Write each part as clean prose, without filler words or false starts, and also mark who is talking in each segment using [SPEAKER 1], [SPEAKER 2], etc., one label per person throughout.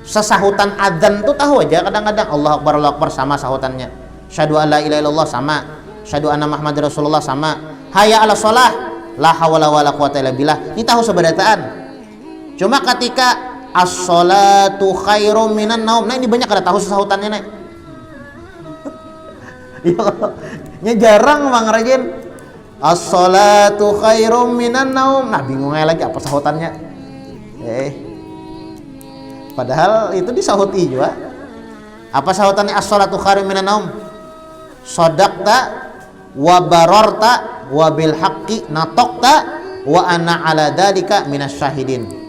[SPEAKER 1] sesahutan adzan tuh tahu aja kadang-kadang Allahu Akbar sama sahutannya. Syahadu alla ilaha illallah sama. Syahadu anna Muhammadar Rasulullah sama. Hayya 'alas shalah la haula wala quwata illa billah. Ini tahu sebadataan. Cuma ketika as-shalatu khairum minan naum. Nah ini banyak kada tahu sesahutannya nih. Ya jarang Bang Rajin. As-shalatu khairum minan naum. Nah bingung aja lagi apa sahutannya. Padahal itu disahuti juga. Apa sahutannya as-shalatu khairum minan naum? Shadaqta wa bararta wa bil haqqi nataqta wa ana ala dzalika minas syahidin.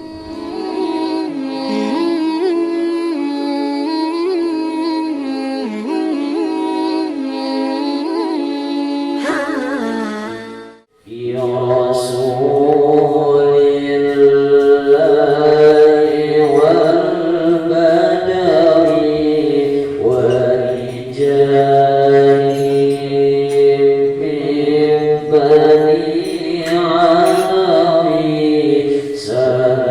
[SPEAKER 2] Salam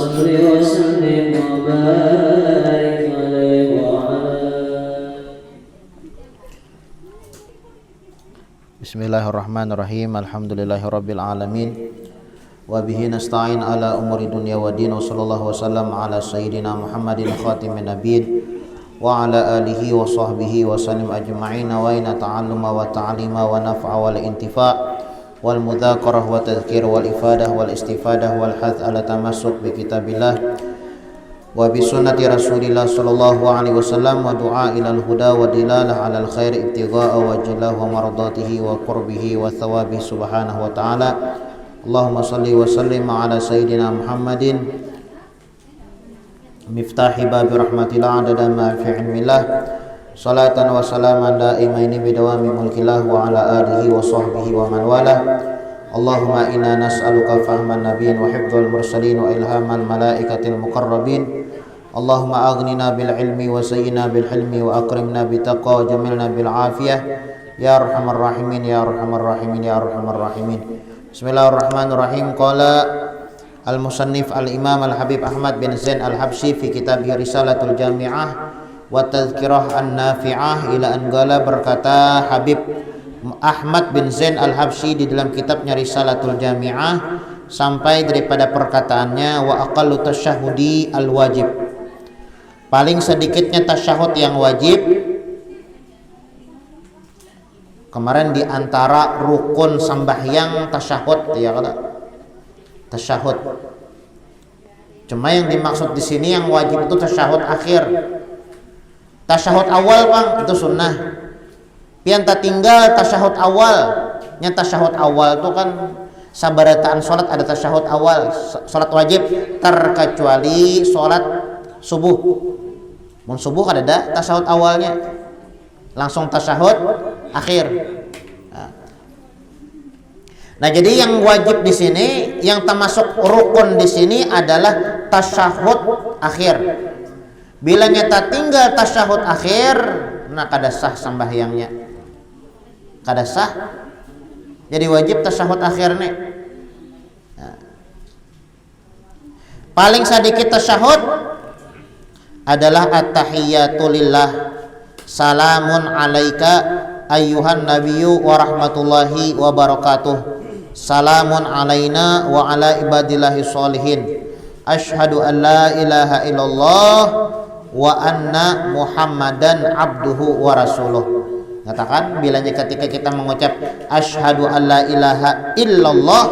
[SPEAKER 2] صل وسلم وبارك عليه وعلى.
[SPEAKER 1] Bismillahirrahmanirrahim. Alhamdulillahirabbil alamin. Wa bihi nasta'in ala umuri dunya waddin. Wa sallallahu wasallam ala sayyidina Muhammadin khatimin nabiyyin wa ala alihi wa sahbihi wa sallim ajma'in. Wa inna ta'alluma wa ta'lima wa naf'a wal intifa' wal mudzakarah wa tadhkir wal ifadah wal istifadah wal hath ala tamassuk bi kitabillah wa bi sunnati Rasulillah sallallahu alaihi wasallam wa du'a ilal huda wa dilalah alal khair ibtigha'a wajhihi wa mardatihi wa qurbihi wa thawabihi subhanahu wa ta'ala. Allahumma salli wa sallim ala sayyidina Muhammadin miftahi babi rahmatillah adada ma fi ilmillah salatan wa salaman daimaini bidawami mulkillah wa ala alihi wa sahbihi wa man wala. Allahumma inna nas'aluka fahman nabiyyin wa hifdzal mursalin wa ilhamal malaikatil muqarrabin. Allahumma aghnina bil ilmi wa sayyina bil hilmi wa akrimna bit taqwa wa jamilna bil afiyah ya arhamar rahimin ya arhamar rahimin ya arhamar rahimin. Bismillahirrahmanirrahim. Qala al-musannif al-imam al-habib Ahmad bin Zain al-Habsyi fi kitabih Risalatul Jami'ah wa Tadhkirah an-Nafi'ah ila an qala, berkata Habib Ahmad bin Zain al-Habsyi di dalam kitabnya Risalatul Jami'ah sampai daripada perkataannya wa aqallu tasyahudi al-wajib, paling sedikitnya tasyahud yang wajib. Kemarin di antara rukun sembahyang tasyahud, ya kata tasyahud. Cuma yang dimaksud di sini yang wajib itu tasyahud akhir. Tasyahud awal bang itu sunnah. Pian tak tinggal tasyahud awal. Nya tasyahud awal itu kan sabarataan salat ada tasyahud awal, salat wajib terkecuali salat subuh. Mun subuh ada tasyahud awalnya. Langsung tasyahud akhir. Nah, jadi yang wajib di sini, yang termasuk rukun di sini adalah tasyahud akhir. Bila nyata tinggal tasyahud akhir, nah kada sah sembahyangnya. Kada sah. Jadi wajib tasyahud akhir nih. Nah. Paling sedikit tasyahud adalah at-tahiyatu lillah. Salamun alaika ayyuhan nabiyyu wa rahmatullahi wa barakatuh. Salamun alaina wa ala ibadillahi sholihin. Asyhadu an la ilaha illallah wa anna muhammadan abduhu wa rasuluh. Katakan bilanya ketika kita mengucap asyhadu an la ilaha illallah,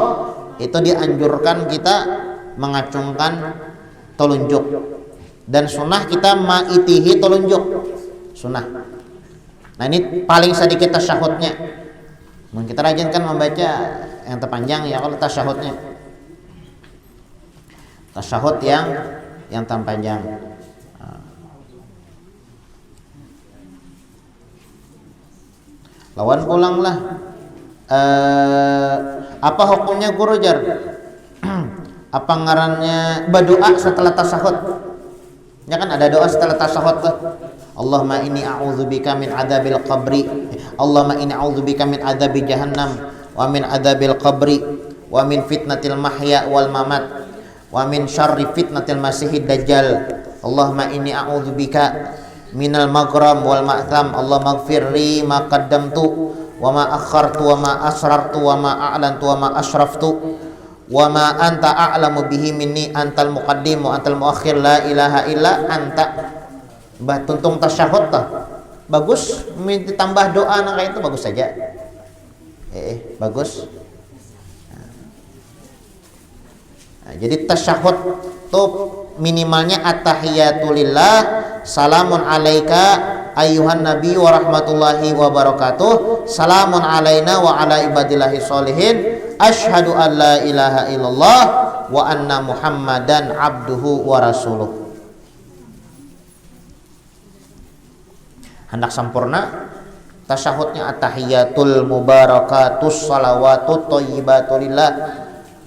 [SPEAKER 1] itu dianjurkan kita mengacungkan telunjuk, dan sunnah kita ma'itihi telunjuk sunnah. Nah ini paling sedikit tasyahudnya. Mungkin kita rajin kan membaca yang terpanjang ya kalau tasyahudnya. Tasyahud yang terpanjang. Lawan pulanglah. Apa hukumnya guru jar? Apa ngarannya berdoa setelah tasyahud? Ya kan ada doa setelah tasyahud tuh. Allahumma inni a'udzubika min adzabil qabri. Allahumma inni a'udzubika min adzabi jahannam wa min adzabil qabri wa min fitnatil mahya wal mamat wa min syarri fitnatil masihid dajjal. Allahumma inni a'udzubika minal maghram wal ma'tham. Allahumma ighfirli ma qaddamtu wa ma akhartu wa ma asrartu wa ma a'lantu wa ma asyraftu wa ma anta a'lamu bihi minni antal muqaddim wa antal muakhir la ilaha illa anta. Bah tuntung tasyahud tah bagus, ditambah doa nang kayak itu bagus saja. Bagus. Nah, jadi tasyahud tuh minimalnya at-tahiyatulillah, salamun alaika ayyuhan nabi wa rahmatullahi wa barakatuh, salamun alaina wa ala ibadillahi sholihin, asyhadu an la ilaha illallah wa anna muhammadan abduhu wa rasuluh. Hendak sempurna tasyahudnya at-tahiyatul mubarakatus salawatut thayyibatulillah,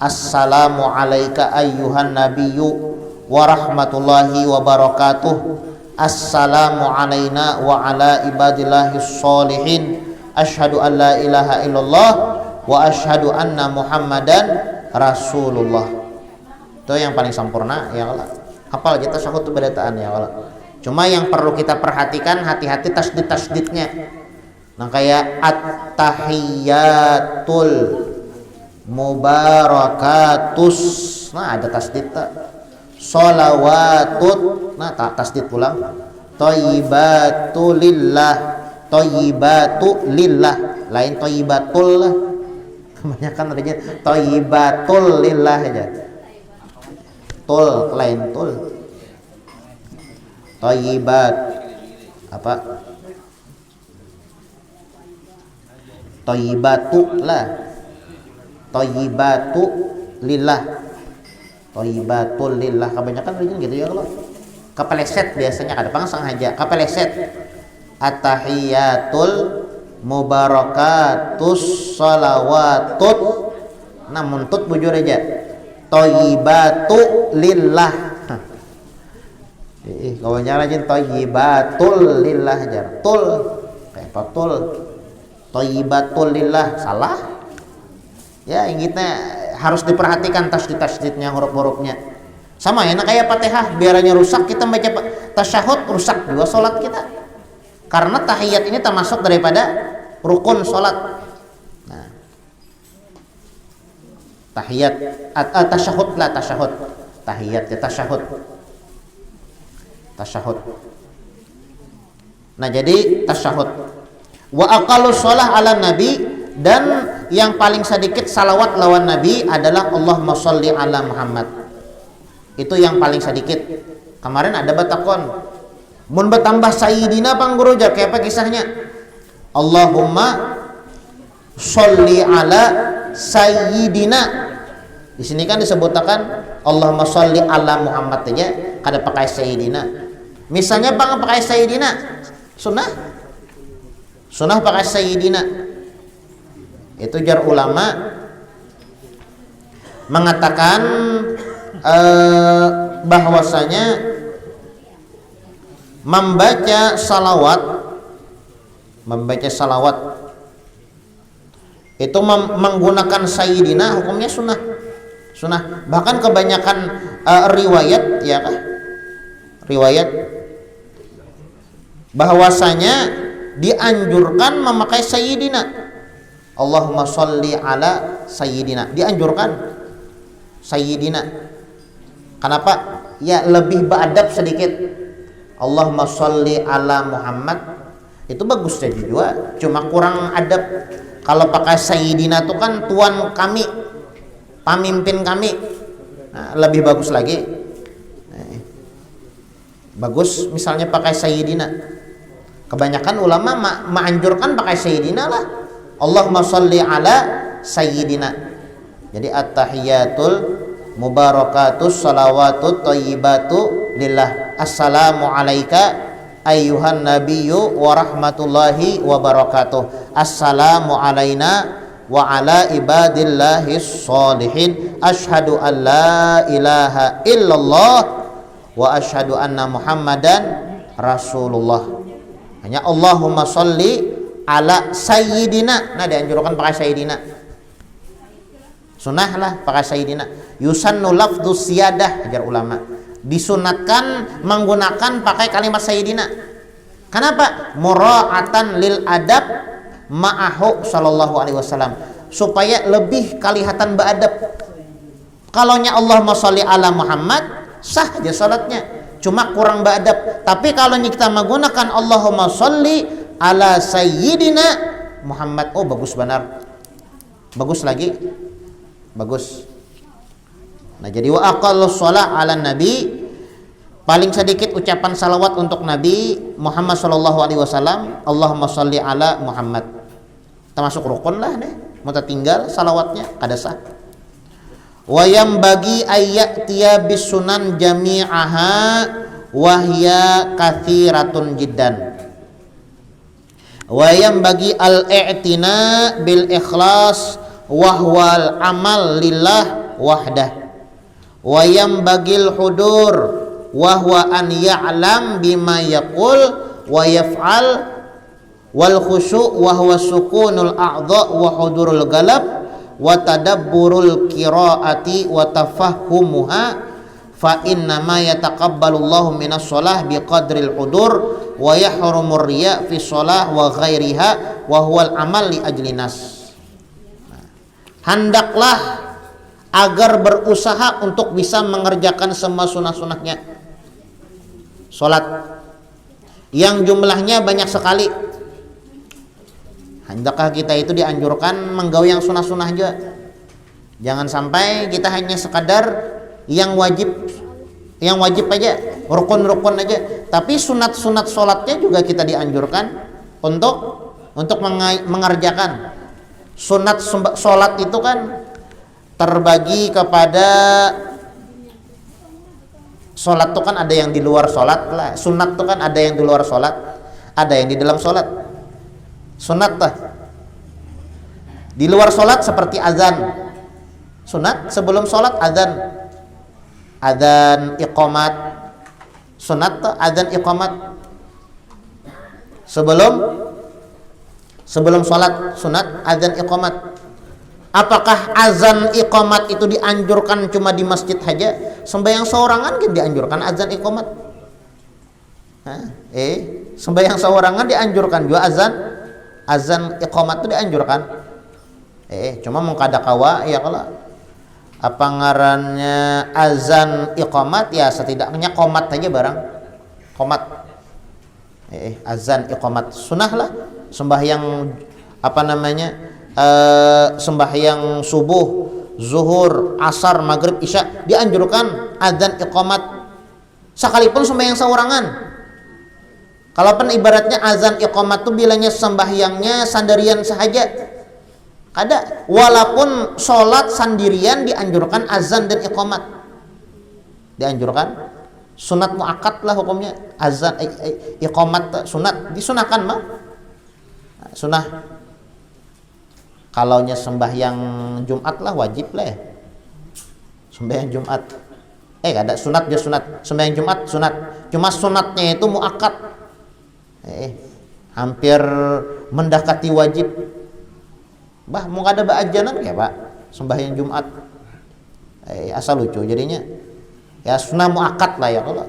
[SPEAKER 1] assalamu alayka ayyuhan nabiyyu wa rahmatullahi wa barakatuh, assalamu alayna wa ala ibadillahis sholihin, asyhadu an la ilaha illallah wa asyhadu anna muhammadan rasulullah. Itu yang paling sempurna ya Allah. Hafal aja tasyahud badataan ya Allah. Cuma yang perlu kita perhatikan hati-hati tasdid-tasdidnya. Nah kayak at-tahiyyatul mubarakatus. Nah ada tasdid tak. Sholawatut. Nah tasdid pulang. Thayyibatu lillah. Thayyibatu lillah. Lain thayyibatul lah. Kebanyakan adanya thayyibatul lillah aja. Tul lain tul. Thayyibat apa? Thayyibatu lah. Thayyibatu lillah. Thayyibatul lillah. Kebanyakan begini gitu ya Allah. Kepeleset biasanya kadang sengaja. Kepeleset. At-tahiyyatul mubarakatus shalawatut. Namun tut bujur aja. Thayyibatu lillah. Kawannya rajin thayyibatul lillah aja. Tul kayak apa tul? Thayyibatul lillah salah. Ya ingetnya harus diperhatikan tasdid-tasdidnya, huruf-hurufnya. Sama ya, nah kayak Fatihah biarnya rusak kita baca tasyahud rusak juga salat kita. Karena tahiyat ini termasuk daripada rukun salat. Nah. Tahiyat tasyahud lah tasyahud. Tahiyat ya tasyahud. Tasyahud. Nah, jadi tasyahud. Wa aqallu shalah ala nabi, dan yang paling sedikit salawat lawan nabi adalah Allahumma sholli ala Muhammad. Itu yang paling sedikit. Kemarin ada batakon. Mun bertambah sayyidina pangguru jar kayak apa kisahnya? Allahumma sholli ala sayyidina. Di sini kan disebutkan Allahumma sholli ala Muhammad aja, kada pakai sayyidina. Misalnya bang pakai sayyidina, sunnah pakai sayyidina. Itu jar ulama mengatakan bahwasanya membaca salawat itu menggunakan sayyidina hukumnya sunnah. Bahkan kebanyakan riwayat ya kah? Riwayat bahwasanya dianjurkan memakai sayyidina. Allahumma sholli ala sayyidina. Dianjurkan sayyidina. Kenapa? Ya lebih beradab sedikit. Allahumma sholli ala Muhammad. Itu bagus saja juga, cuma kurang adab. Kalau pakai sayyidina itu kan tuan kami, pamimpin kami. Nah, lebih bagus lagi. Bagus misalnya pakai sayyidina. Kebanyakan ulama menganjurkan pakai sayyidina lah. Allahumma sholli ala sayyidina. Jadi at-tahiyyatul mubarakatus salawatut thayyibatu lillah. Assalamu alayka ayyuhan nabiyyu wa rahmatullahi wa barakatuh. Assalamu alayna wa ala ibadillahis sholihin. Ashhadu an la ilaha illallah wa ashhadu anna Muhammadan Rasulullah. Hanya Allahumma sholli ala sayyidina. Nah dianjurkan pakai sayyidina. Sunnah lah pakai sayyidina. Yusannu lafdzus siyadah ajar ulama. Disunatkan menggunakan pakai kalimat sayyidina. Kenapa? Mura'atan lil adab ma'ahu sallallahu alaihi wasallam, supaya lebih kelihatan beradab. Kalaunya Allahumma sholli ala Muhammad sah aja salatnya, cuma kurang beradab. Tapi kalau kita menggunakan Allahumma sholli ala sayyidina Muhammad, oh bagus benar. Bagus lagi. Bagus. Nah, jadi wa aqallu shalah ala nabi, paling sedikit ucapan salawat untuk Nabi Muhammad sallallahu alaihi wasallam, Allahumma sholli ala Muhammad. Termasuk rukun lah deh. Mau tinggal salawatnya kada sah. Wa yam bagi ayyatiya bisunan jami'aha wa hiya katsiratun jiddan. Wa yam bagi al-i'tina bil ikhlas wa huwal amal lillah wahdah. Wa yam bagil hudur wa huwa an ya'lam bima yaqul wa yaf'al wal khusyu' wa huwa sukunul a'dha wa hudurul galab wa tadabburul qiraati wa tafahhumuha fa inna ma yataqabbalullahu minas shalah biqadril hudur wa yahrumur riya fi shalah wa ghairiha wa huwal amal li ajli nas. Hendaklah agar berusaha untuk bisa mengerjakan semua sunah-sunahnya salat yang jumlahnya banyak sekali. Hendaklah kita itu dianjurkan menggawi yang sunah-sunah juga. Jangan sampai kita hanya sekadar yang wajib aja, rukun-rukun aja. Tapi sunat-sunat sholatnya juga kita dianjurkan untuk mengerjakan. Sunat sholat itu kan terbagi kepada sholat itu kan ada yang di luar sholat lah. Sunat itu kan ada yang di luar sholat, ada yang di dalam sholat. Sunat tah di luar sholat seperti azan. Sunat sebelum sholat adzan iqamat. Sunat tah adzan iqamat sebelum sholat. Sunat adzan iqamat. Apakah azan iqamat itu dianjurkan cuma di masjid saja? Sembahyang seorangan kan dianjurkan azan iqamat. Sembahyang seorangan dianjurkan juga azan iqamat itu dianjurkan. Cuma mengkada kawa ya kalau apa ngarannya azan iqamat ya setidaknya qomat aja barang. Qomat. Azan iqamat sunnah lah. Sembahyang apa namanya? Sembahyang subuh, zuhur, asar, maghrib, isya dianjurkan adzan iqamat sekalipun sembahyang seorangan. Kalaupun ibaratnya azan iqamat itu bilangnya sembahyangnya sendirian saja kada, walaupun sholat sendirian dianjurkan azan dan iqamat dianjurkan. Sunat muakkad lah hukumnya azan iqamat sunat disunahkan mah sunah. Kalaunya sembahyang Jumat lah wajib lah ya. Sembahyang Jumat. Ada sunat dia sunat. Sembahyang Jumat sunat. Cuma sunatnya itu muakkad. Hampir mendekati wajib. Mau kada ba'ajanan ya Pak. Sembahyang Jumat. Asal lucu jadinya. Ya sunah muakkad lah ya kalau.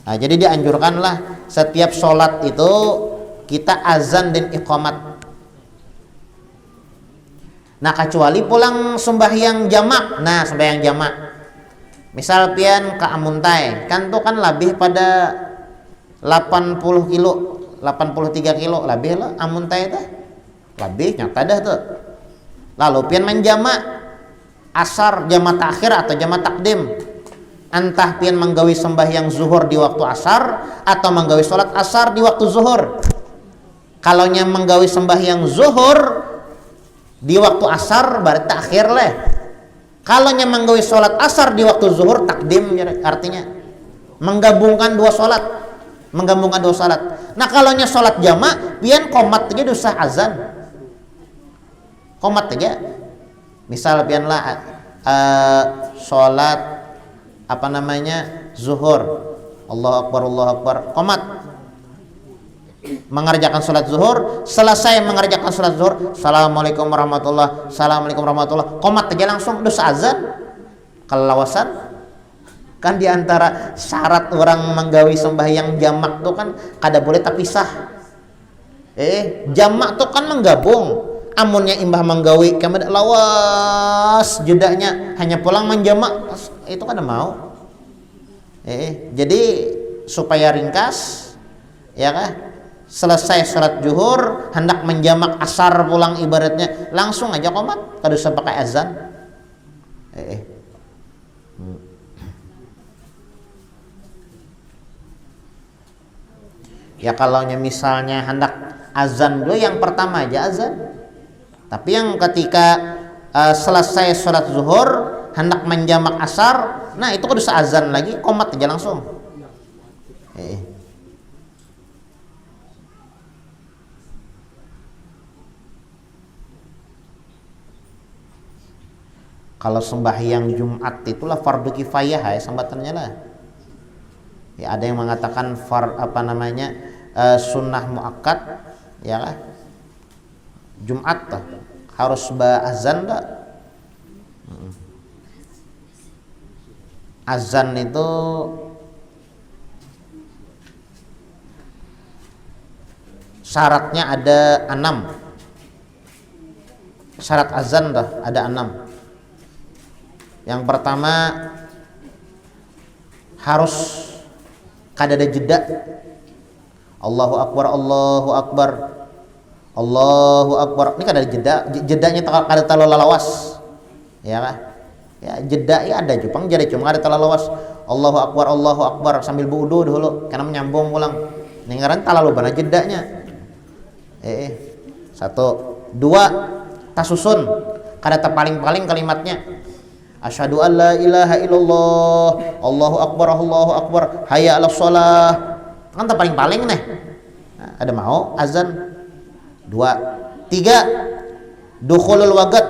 [SPEAKER 1] Nah, jadi dianjurkanlah setiap sholat itu kita azan dan iqamat. Nah kecuali pulang sembahyang jamak. Nah sembahyang jamak misal pian ka amuntai kan tuh kan lebih pada 80 kilo 83 kilo lebih lah amuntai tuh lebih nyata dah tuh. Lalu pian main jamak asar jamak takhir atau jamak takdim, entah pian menggawi sembahyang zuhur di waktu asar atau menggawi sholat asar di waktu zuhur. Kalaunya menggawi sembahyang zuhur di waktu asar berarti takhir lah. Kalaunya menggawi sholat asar di waktu zuhur takdim, artinya menggabungkan dua sholat. Nah kalaunya sholat jamak pian qomat aja dosa azan. Qomat aja. Misal pian lah sholat apa namanya zuhur, Allahu Akbar qomat. Mengerjakan sholat zuhur, selesai mengerjakan sholat zuhur, assalamualaikum warahmatullah, qomat aja langsung dosa azan. Kelawasan kan diantara syarat orang menggawi sembahyang jamak tuh kan kada boleh terpisah. Jamak tuh kan menggabung. Amunnya imbah menggawi kemudian lawas jedanya hanya pulang menjamak itu kada mau. Jadi supaya ringkas ya kan, selesai sholat zuhur hendak menjamak asar pulang ibaratnya langsung aja qomat, kada usah pakai azan. Ya kalaunya misalnya hendak azan dulu yang pertama aja azan. Tapi yang ketika selesai sholat zuhur hendak menjamak asar, nah itu kada usah azan lagi, qomat aja langsung. Kalau sembahyang Jumat itulah fardu kifayah ya sambatannya lah. Ya ada yang mengatakan sunnah muakkad ya lah. Jumat tah harus ba azan dah. Azan itu syaratnya ada 6. Syarat azan dah ada 6. Yang pertama harus kada ada jeda. Allahu Akbar, Allahu Akbar, Allahu Akbar. Ini kada ada jeda, jedanya kada terlalu lawas. Ya kan? Ya jeda ya ada Jepang jadi cuma kada terlalu lawas. Allahu Akbar sambil buudu dulu karena menyambung ulang. Ini ngaran terlalu bana jedanya. Satu, dua, tasusun kada terpaling-paling kalimatnya. Asyhadu an la ilaha illallah, Allahu Akbar, hayya 'alas shalah. Kan terpaling-paling nih. Nah, ada mau azan. Dua, tiga, dukhulul waqt.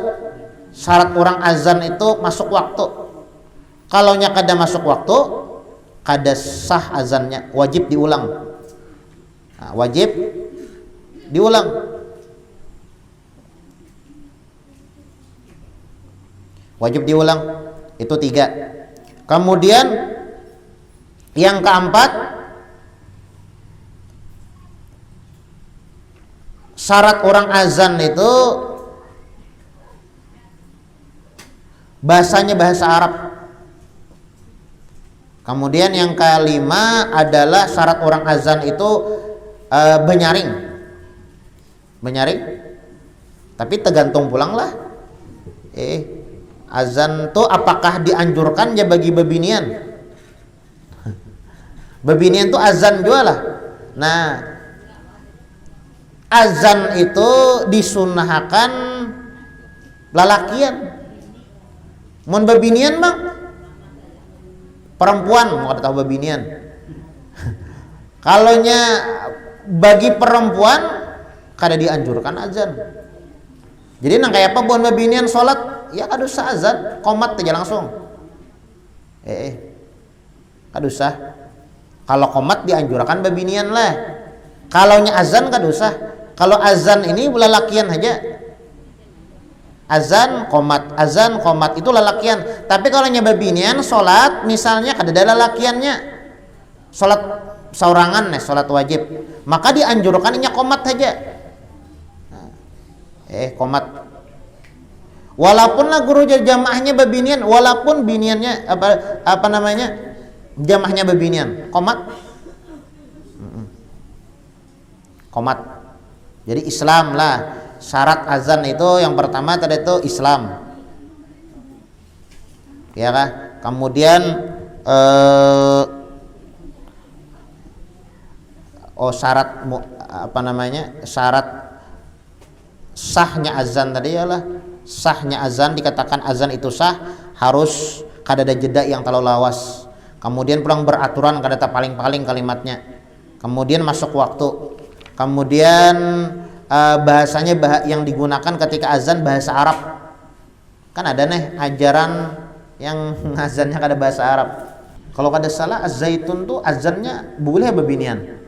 [SPEAKER 1] Syarat orang azan itu masuk waktu. Kalau nya kada masuk waktu, kada sah azannya, wajib diulang. Nah, wajib diulang. Wajib diulang. Itu 3. Kemudian yang keempat, syarat orang azan itu bahasanya bahasa Arab. Kemudian yang kelima adalah syarat orang azan itu benyaring. Benyaring. Tapi tergantung pulang lah. Azan tuh apakah dianjurkan ya bagi bebinian? Bebinian tuh azan juga lah. Nah, azan itu disunahkan lalakian. Mun bebinian bang, perempuan mau kata tahu bebinian. Kalau nya bagi perempuan kada dianjurkan azan. Jadi nang kayak apa buat bebinian sholat ya kada usah azan, qomat aja langsung. Kada usah. Kalau qomat dianjurkan bebinian lah. Kalau nya azan kada usah. Kalau azan ini lalakian aja. Azan qomat itu lalakian. Tapi kalau nya bebinian sholat misalnya kada ada lalakiannya. Sholat saurangan nih, sholat wajib. Maka dianjurkan nya qomat aja. Qomat. Walaupun lah guru jamaahnya bebinian, walaupun biniannya apa namanya jamaahnya bebinian, qomat. Qomat. Jadi Islam lah. Syarat azan itu yang pertama tadi itu Islam. Ya kan? Kemudian syarat apa namanya? Syarat sahnya azan tadi ialah sahnya azan, dikatakan azan itu sah harus kada ada jeda yang terlalu lawas. Kemudian pulang beraturan kada paling-paling kalimatnya. Kemudian masuk waktu. Kemudian bahasanya yang digunakan ketika azan bahasa Arab. Kan ada nih ajaran yang azannya kada bahasa Arab. Kalau kada salah Az-Zaitun tuh azannya boleh bebinian.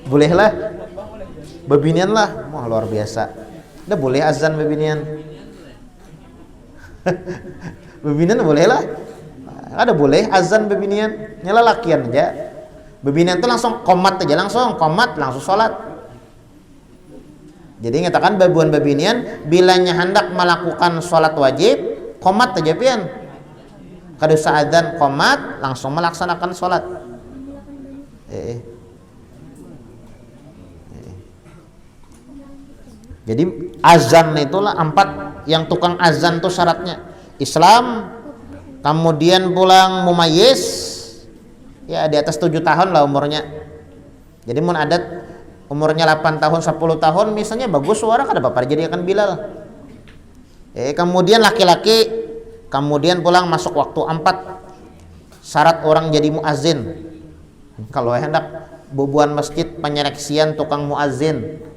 [SPEAKER 1] Boleh lah. Bebinian lah. Wah luar biasa. Udah boleh azan bebinian. Bebinian boleh lah. Ada boleh azan bebinian. Nyala lakian aja. Bebinian tuh langsung qomat aja, langsung sholat. Jadi ngatakan babuan bebinian bilanya hendak melakukan sholat wajib qomat aja pian. Kada usah adzan, qomat langsung melaksanakan sholat. Jadi azan itulah 4 yang tukang azan tuh syaratnya Islam, kemudian pulang mumayyiz ya di atas 7 tahun lah umurnya. Jadi mun adat umurnya 8 tahun 10 tahun misalnya bagus suara kada apa-apa jadi akan Bilal. Kemudian laki-laki, kemudian pulang masuk waktu 4 syarat orang jadi muazin. Kalau hendak bubuan masjid penyeleksian tukang muazin.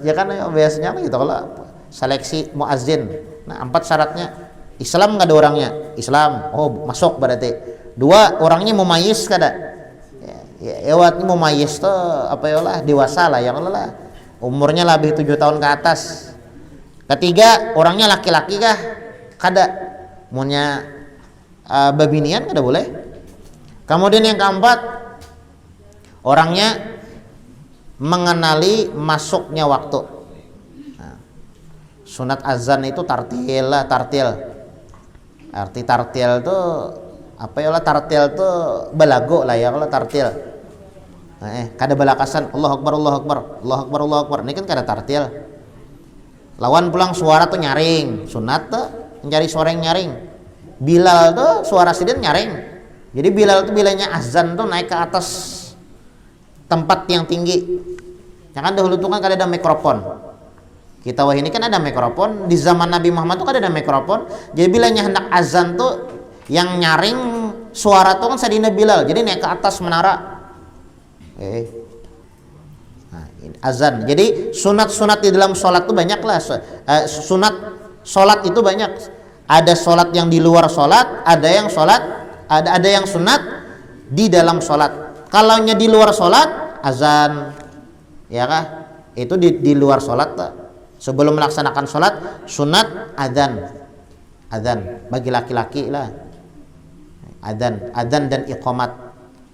[SPEAKER 1] Ya kan biasanya gitu kalau seleksi muazin. Nah 4 syaratnya Islam nggak ada orangnya, Islam masuk berarti. 2 orangnya mumayyiz kada. Ya mumayyiz tuh apa ya lah dewasa lah yang lah. umurnya lebih 7 tahun ke atas. Ketiga, orangnya laki-laki kah? Kada. Munnya babinian kada boleh. Kemudian yang keempat, orangnya mengenali masuknya waktu. Nah, sunat azan itu tartil lah, tartil. Arti tartil itu apa ya lah, tartil itu belago lah ya kalau tartil. Kada balakasan Allahu Akbar Allahu Akbar Allahu Akbar Allahu Akbar, ini kan kada tartil. Lawan pulang suara tuh nyaring, sunat tuh mencari suara yang nyaring. Bilal tuh suara sidin nyaring. Jadi Bilal tuh bilanya azan tuh naik ke atas tempat yang tinggi. Ya kan dahulu tuh kan kada ada mikrofon. Kita wah ini kan ada mikrofon, di zaman Nabi Muhammad tuh kan ada mikrofon. Jadi bilanya hendak azan tuh yang nyaring suara tuh kan sadina Bilal. Jadi naik ke atas menara. Nah, ini azan. Jadi sunat-sunat di dalam sholat tuh banyak lah. Sunat sholat itu banyak. Ada sholat yang di luar sholat, ada yang sholat, ada yang sunat di dalam sholat. Kalaunya di luar sholat, azan, ya kah? Itu di luar sholat. Sebelum melaksanakan sholat, sunat azan bagi laki-laki lah, azan dan iqamat.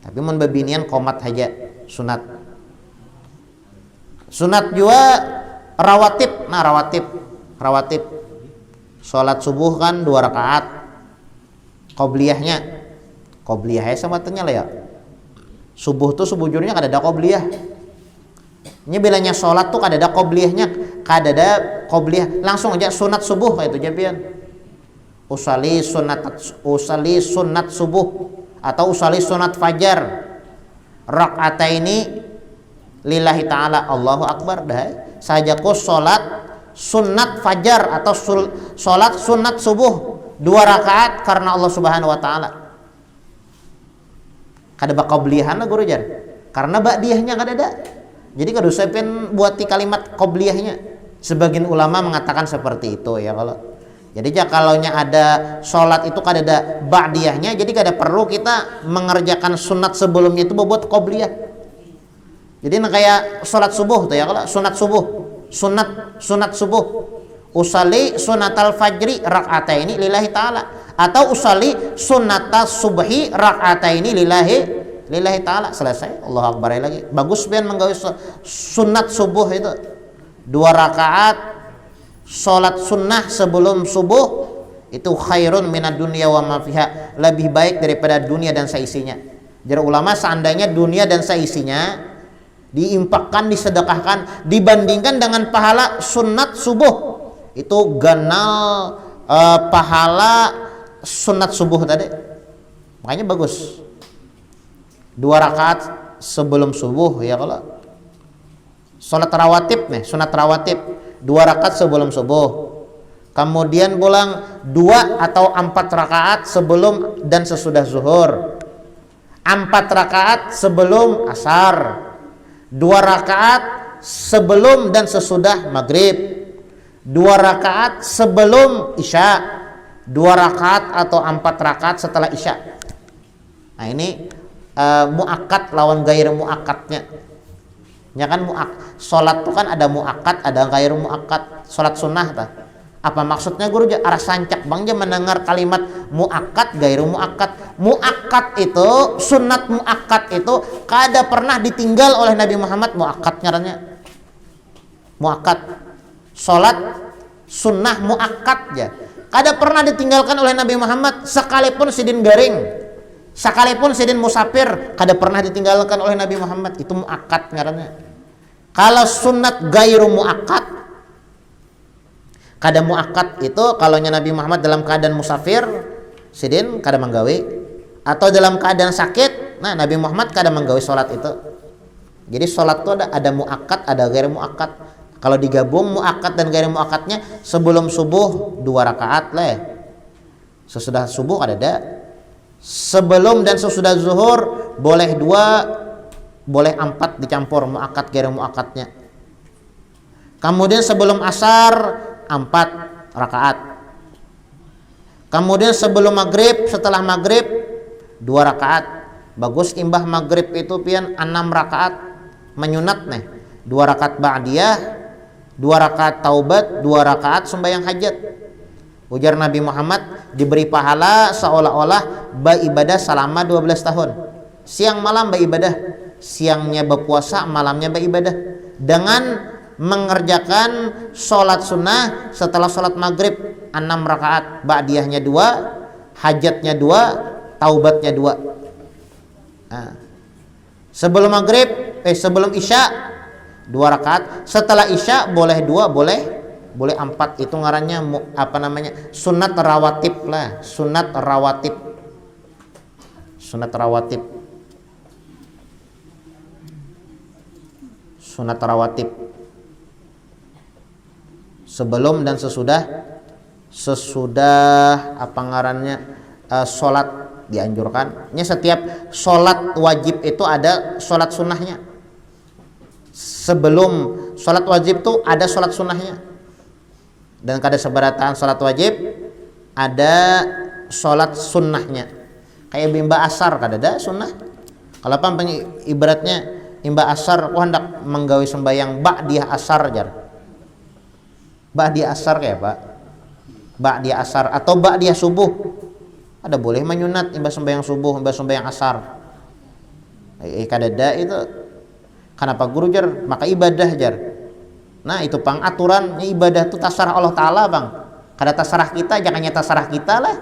[SPEAKER 1] Tapi mun babinian qomat aja sunat. Sunat juga rawatib. Nah, rawatib sholat subuh kan 2 rakaat. Qobliyahnya sama tanya lah ya. Subuh tuh sebujurnya kada ada qobliyah. Ini bilanya sholat tuh kada ada qobliyahnya, kada ada qobliyah. Langsung aja sunat subuh kayak itu japian. Usali sunat subuh atau usali sunat fajar. Rakaataini lillahi ta'ala, Allahu Akbar dah. Sajaku sholat sunat fajar atau sholat sunat subuh 2 rakaat karena Allah Subhanahu wa taala. Kada baqobliyahan guru jar. Karena ba'diyahnya kada ada. Jadi kada usah pen buati kalimat qobliyahnya. Sebagian ulama mengatakan seperti itu ya kalau. Jadi kalaunya ada sholat itu kada ada ba'diyahnya, jadi kada perlu kita mengerjakan sunat sebelumnya itu buat qobliyah. Jadi kayak sholat subuh tuh ya kalau sunat subuh usali sunatal fajri rak'ataini lillahi ta'ala, atau usali sunatas subhi rak'ataini lillahi ta'ala. Selesai, Allahu Akbar lagi. Bagus pian menggawe sunat subuh itu 2 rakaat sholat sunnah sebelum subuh, itu khairun minad dunya wa ma fiha, lebih baik daripada dunia dan seisinya. Jadi ulama seandainya dunia dan seisinya diinfakkan, disedekahkan, dibandingkan dengan pahala sunat subuh, itu ganal pahala sunat subuh tadi. Makanya bagus 2 rakaat sebelum subuh ya kalau sholat rawatib nih, sunat rawatib 2 rakaat sebelum subuh. Kemudian pulang 2 atau 4 rakaat sebelum dan sesudah zuhur, 4 rakaat sebelum asar, 2 rakaat sebelum dan sesudah maghrib, 2 rakaat sebelum isya, 2 rakaat atau 4 rakaat setelah isya. Nah ini muakkad lawan gair muakkadnya. Ya kan sholat tuh kan ada muakkad, ada gair muakkad. Sholat sunnah ta. Apa maksudnya guru? Arah sancak bangja mendengar kalimat muakkad, gair muakkad. Muakkad itu, sunat muakkad itu kada pernah ditinggal oleh Nabi Muhammad. Muakkad ngarannya muakkad. Sholat sunnah muakkad ya, kada pernah ditinggalkan oleh Nabi Muhammad, sekalipun sidin garing, sekalipun sidin musafir, kada pernah ditinggalkan oleh Nabi Muhammad. Itu muakkad ngarannya. Kalau sunat gairu muakkad, kada muakkad itu kalau Nabi Muhammad dalam keadaan musafir, sidin kada menggawe, atau dalam keadaan sakit, nah Nabi Muhammad kada menggawe sholat itu. Jadi sholat itu ada muakkad, ada gair muakkad. Kalau digabung muakkad dan gair muakkadnya, sebelum subuh 2 rakaat lah, sesudah subuh ada. Sebelum dan sesudah zuhur boleh 2, boleh 4 dicampur muakkad gair muakkadnya. Kemudian sebelum asar 4 rakaat. Kemudian sebelum maghrib, setelah maghrib 2 rakaat. Bagus imbah maghrib itu pian 6 rakaat menyunat nih. 2 rakaat ba'diyah, 2 rakaat taubat, 2 rakaat sembahyang hajat. Ujar Nabi Muhammad, diberi pahala seolah-olah beribadah selama 12 tahun. Siang malam beribadah, siangnya berpuasa, malamnya beribadah, dengan mengerjakan sholat sunnah setelah sholat maghrib 6 rakaat, ba'diyahnya 2, hajatnya 2, taubatnya 2. Nah, sebelum maghrib, sebelum isya 2 rakaat, setelah isya boleh 2, boleh 4. Itu ngarannya apa namanya? Sunat rawatib lah, sunat rawatib. Sunat rawatib. Sunat rawatib. Sebelum dan sesudah apa ngarannya? Salat dianjurkan. Setiap salat wajib itu ada salat sunnahnya. Sebelum salat wajib itu ada salat sunnahnya. Dan kada seberatan salat wajib ada salat sunnahnya. Kayak bimba asar kada ada sunnah. Kalau apa ibaratnya imba asar hendak menggawe sembahyang ba'diyah asar jar. Ba'diyah asar kayak Pak. Ba'diyah asar atau ba'diyah subuh. Ada boleh menyunat imba sembahyang subuh, imba sembahyang asar. Kada ada itu. Kenapa guru jar? Maka ibadah jar. Nah itu pang aturan ibadah itu tasarah Allah Ta'ala bang. Kada tasarah kita, jangannya tasarah kita lah.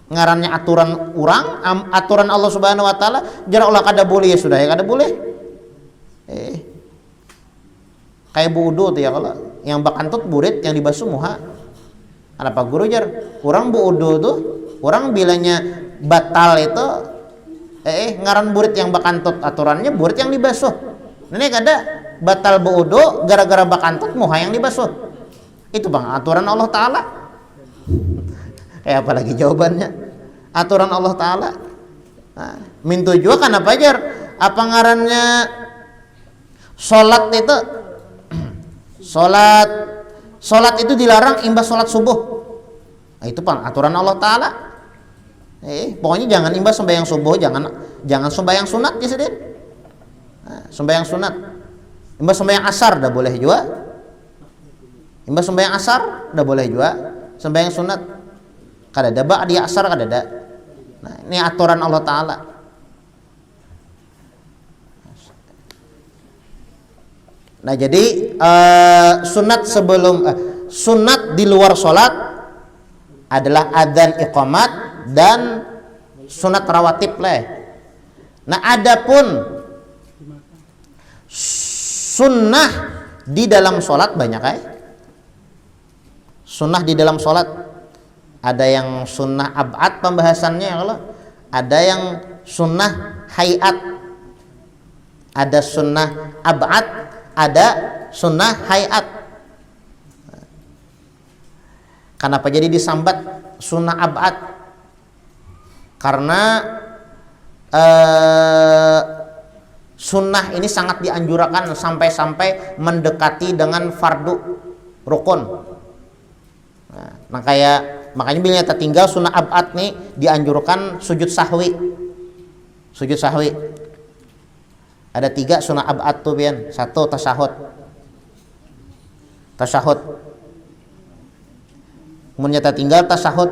[SPEAKER 1] Ngarannya aturan orang, aturan Allah Subhanahu Wa Ta'ala. Jar Allah kada boleh ya sudah ya kada boleh. Kayak buudu tuh ya, kalau yang bakantut burit yang dibasuh muha. Kenapa guru jar? Orang buudu tuh, orang bilangnya batal itu. Ngaran burit yang bakantut, aturannya burit yang dibasuh. Ini kada batal buudu gara-gara bakantut muha yang dibasuh. Itu bang aturan Allah Ta'ala. Apalagi jawabannya aturan Allah Ta'ala. Nah, mintu juga kan apa jar? Apa ngarannya sholat itu sholat itu dilarang imbas sholat subuh. Nah, itu bang aturan Allah Ta'ala. Pokoknya jangan imbas sembahyang subuh, jangan sembahyang sunat ya sedih. Nah, sembahyang sunat. Imbas sembahyang asar dah boleh juga. Imbas sembahyang asar dah boleh juga. Sembahyang sunat kada ada ba'diyah asar kada ada. Nah, ini aturan Allah Ta'ala. Nah, jadi sunat sebelum sunat di luar sholat adalah adzan iqamat dan sunat rawatib lah. Nah, adapun sunnah di dalam sholat banyak sunnah di dalam sholat ada yang sunnah ab'ad pembahasannya, kalau ada yang sunnah hayat, ada sunnah ab'ad, ada sunnah hayat. Kenapa jadi disambat sunnah ab'ad? Karena sunnah ini sangat dianjurkan sampai mendekati dengan fardu rukun. Nah, makanya bila tertinggal sunnah ab'ad nih dianjurkan sujud sahwi. Sujud sahwi. Ada 3 sunnah ab'ad tuh pian. 1 tasyahud. Tasyahud. Kemudian tertinggal tasyahud.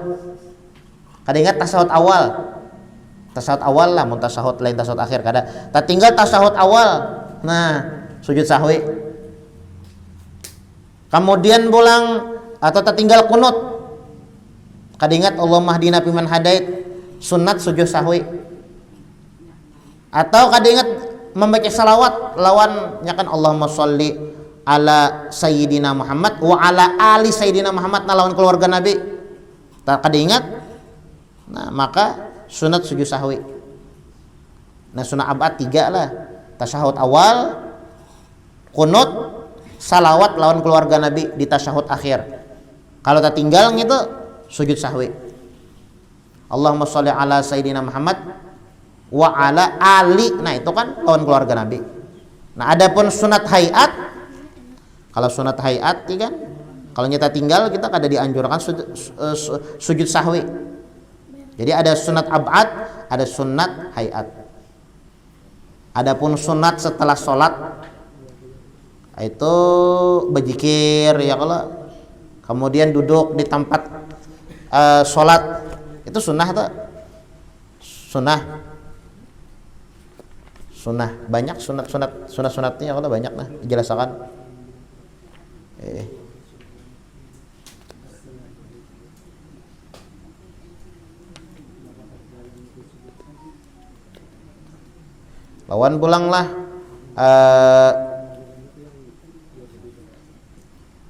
[SPEAKER 1] Kada ingat tasyahud awal. Tasyahud awal lah, mun tasyahud lain tasyahud akhir kada. Tertinggal tasyahud awal. Nah, sujud sahwi. Kemudian pulang atau tertinggal kunut. Kada ingat Allahumma hdina fiman hadait, sunat sujud sahwi. Atau kada ingat membaca salawat lawan nyakan Allahumma sholli ala sayyidina Muhammad wa ala ali sayyidina Muhammad lawan keluarga Nabi. Tak kada ingat. Nah, maka sunat sujud sahwi. Nah, sunat ab'ad 3 lah. Tasyahud awal, kunut, salawat lawan keluarga Nabi di tasyahud akhir. Kalau tertinggal gitu sujud sahwi. Allahumma sholli ala sayyidina Muhammad wa ala ali. Nah, itu kan lawan keluarga Nabi. Nah, adapun sunat hayat, kalau sunat hayat kan kalau nyata tinggal kita kada dianjurkan sujud sahwi. Jadi ada sunat ab'ad, ada sunat hayat. Adapun sunat setelah sholat itu berzikir ya kalau, kemudian duduk di tempat sholat itu sunnah tak? Sunnah banyak sunatnya kalau banyak lah dijelaskan. Lawan pulanglah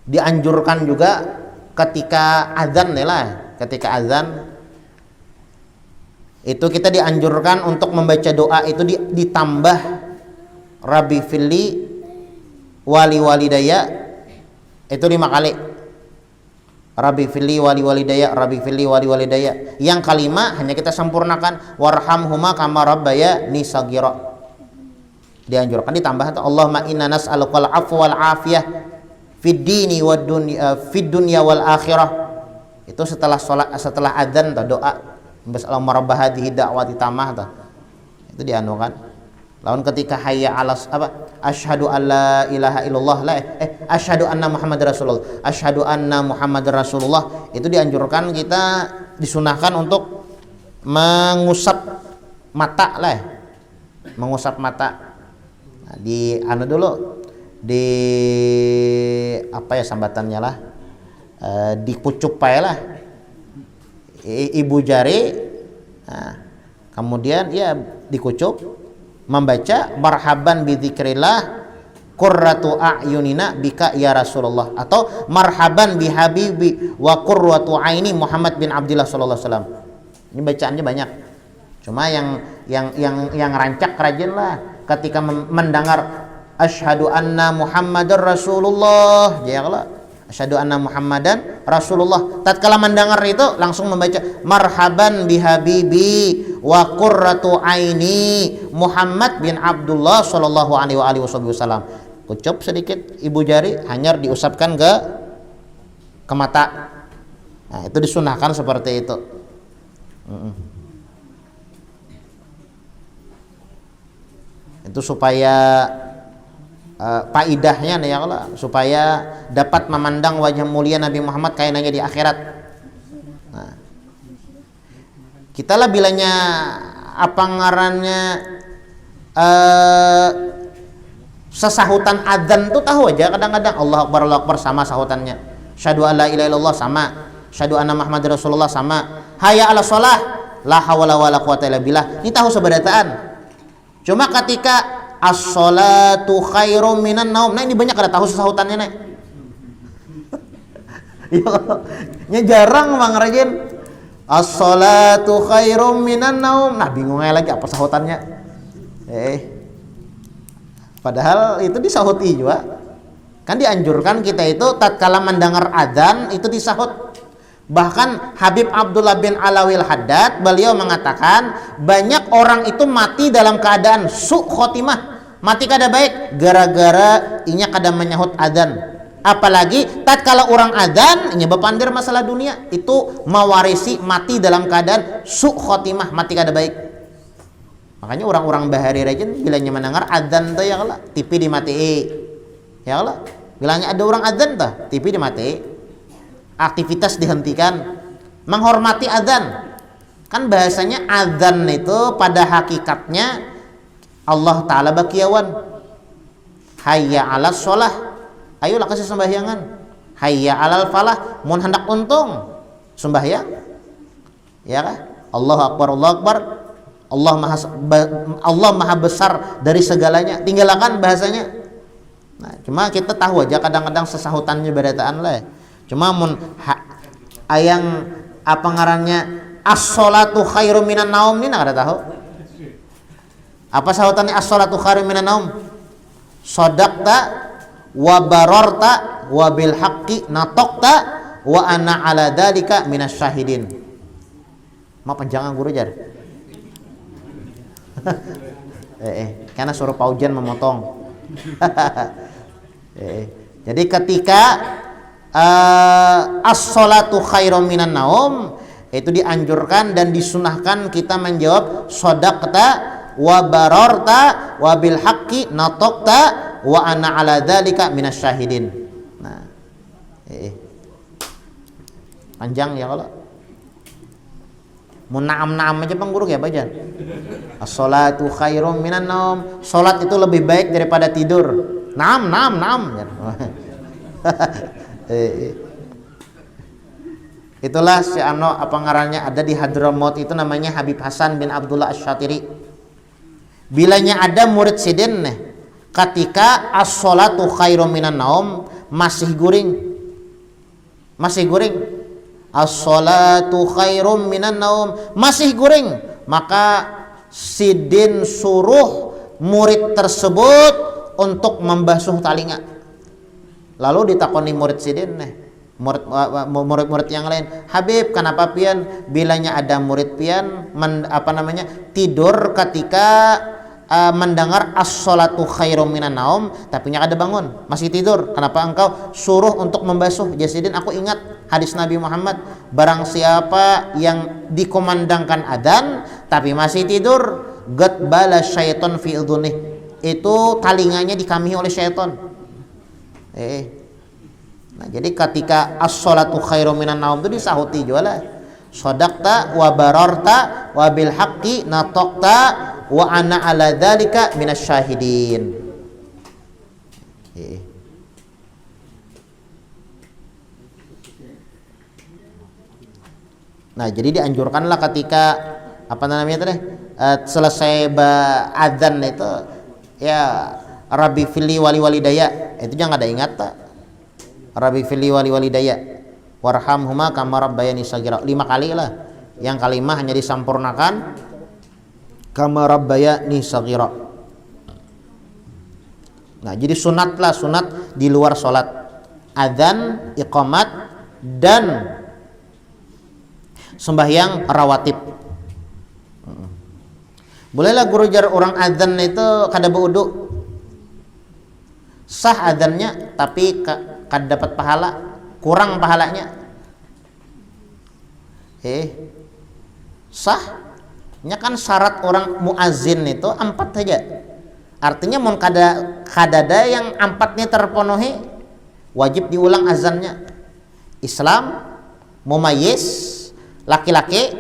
[SPEAKER 1] dianjurkan juga ketika azan ketika azan itu kita dianjurkan untuk membaca doa itu ditambah Rabbi Fili wali walidaya itu 5 kali. Rabbi Fili wali walidaya, Rabbi Fili wali walidaya. Yang kelima hanya kita sempurnakan warhamhuma kama rabbayani shaghira. Dianjurkan ditambah atau Allahumma inna nas'alukal afwa wal afiyah fid dini wad dunya fid dunya wal akhirah. Itu setelah salat, setelah adzan atau doa Allahumma rabb hadhihi da'wati tamah ta. Itu dianukan. Lawan ketika hayya 'alas asyhadu alla ilaha illallah asyhadu anna muhammadar rasulullah. Asyhadu anna muhammadar rasulullah itu dianjurkan kita disunahkan untuk mengusap mata mengusap mata. Nah, di dulu di sambatannya dikucup ibu jari, nah, kemudian dikucup membaca marhaban bidzikrillah qurratu a'yunina bika ya Rasulullah atau marhaban bihabibi wa qurratu aini Muhammad bin Abdullah sallallahu alaihi wasallam. Ini bacaannya banyak. Cuma yang rancak rajin ketika mendengar asyhadu anna Muhammadar Rasulullah, asyhadu anna Muhammadan Rasulullah. Tatkala mendengar itu langsung membaca marhaban bihabibi wa qurratu aini Muhammad bin Abdullah sallallahu alaihi wasallam. Kucup sedikit ibu jari, hanyar diusapkan ke mata. Nah, itu disunahkan seperti itu. Itu supaya faidahnya supaya dapat memandang wajah mulia Nabi Muhammad kainanya di akhirat. Nah, kita lah bilanya apa ngarannya sesahutan adzan tuh tahu aja kadang-kadang Allahu Akbar sama sahutannya. Syahadu alla ilaha illallah sama, syahadu anna Muhammadar Rasulullah sama. Hayya 'alas shalah, la haula wala quwata illa billah. Ini tahu sebadataan. Cuma ketika as-sholatu khairum minan naum. Nah, ini banyak ada tahu sesahutannya Ya jarang Bang Rajin. As-sholatu khairum minan naum. Nah, bingung lagi apa sahutannya. Padahal itu disahuti juga. Kan dianjurkan kita itu tatkala mendengar adzan itu disahut. Bahkan Habib Abdullah bin Alawil Haddad beliau mengatakan banyak orang itu mati dalam keadaan su' khotimah, mati kada baik gara-gara inya kada menyahut adzan. Apalagi tatkala orang adzan inya bepandir masalah dunia, itu mewarisi mati dalam keadaan su' khotimah, mati kada baik. Makanya orang-orang bahari rajin bilanya mendengar adzan tuh TV dimatiin. Bilangnya ada orang adzan tuh TV dimatiin. Aktivitas dihentikan, menghormati adzan. Kan bahasanya adzan itu pada hakikatnya Allah Ta'ala bakiawan. Hayya 'alas shalah, ayolah kasih sembahyangan. Hayya 'alal falah, mun hendak untung sembahyang. Ya kah? Allahu Akbar, Allahu Akbar. Allah maha besar dari segalanya. Tinggalkan bahasanya. Nah, cuma kita tahu aja kadang-kadang sesahutannya badataan Cuma ayang apa ngarannya as-sholatu khairum minan naum ini ada tahu? Apa sahutannya as-sholatu khairum minan naum? Shadaqta wa bararta wa bil haqqi nataqta wa ana ala dzalika minas syahidin. Ma panjangan guru jar. Karena suruh paujan memotong. Jadi ketika as-sholatu khairum minan naum itu dianjurkan dan disunahkan kita menjawab shadaqta wa bararta wa bil haqqi nataqta wa ana ala dzalika minasyahidin. Nah, panjang ya kalau mau naam aja Bang Guru ya baca. As-salatu khairum minan naum. Salat itu lebih baik daripada tidur. Naam. Itulah si apa ngarannya ada di Hadramaut itu namanya Habib Hasan bin Abdullah Asy-Syatiri. Bilanya ada murid sidin ketika as-salatu khairum minan naum masih guring. As-salatu khairum minan naum masih guring, maka sidin suruh murid tersebut untuk membasuh telinga. Lalu ditakoni murid sidin murid yang lain, Habib kenapa pian bilanya ada murid pian tidur ketika mendengar as-salatu khairum minan naum tapi nya ada bangun masih tidur, kenapa engkau suruh untuk membasuh? Jasidin, aku ingat hadis Nabi Muhammad, barang siapa yang dikumandangkan adzan tapi masih tidur, gatbala syaiton fi udhunih, itu talinganya dikamihi oleh syaiton. Nah, jadi ketika as-salatu khairum minan naum itu disahuti jualah sadaqta wa bararta wa bil haqqi nataqta wa ana ala dzalika minasyahidin. Nah, jadi dianjurkanlah ketika selesai adzan itu ya Rabbi fili wali walidaya, itu jangan ada ingat tak? Rabbi fili wali walidaya warhamhuma kama rabbayani shaghira, 5 kali lah. Yang kalimah hanya disampurnakan kama rabbayani shaghira. Nah, jadi sunat di luar sholat, adzan, iqamat dan sembahyang rawatib. Bolehlah guru jar orang adzan itu kada berwudu, sah adzannya tapi kada dapat pahala, kurang pahalanya. Sahnya kan syarat orang muazin itu 4 saja. Artinya mun kada ada yang 4-nya terpenuhi, wajib diulang azannya. Islam, mumayyiz, laki-laki,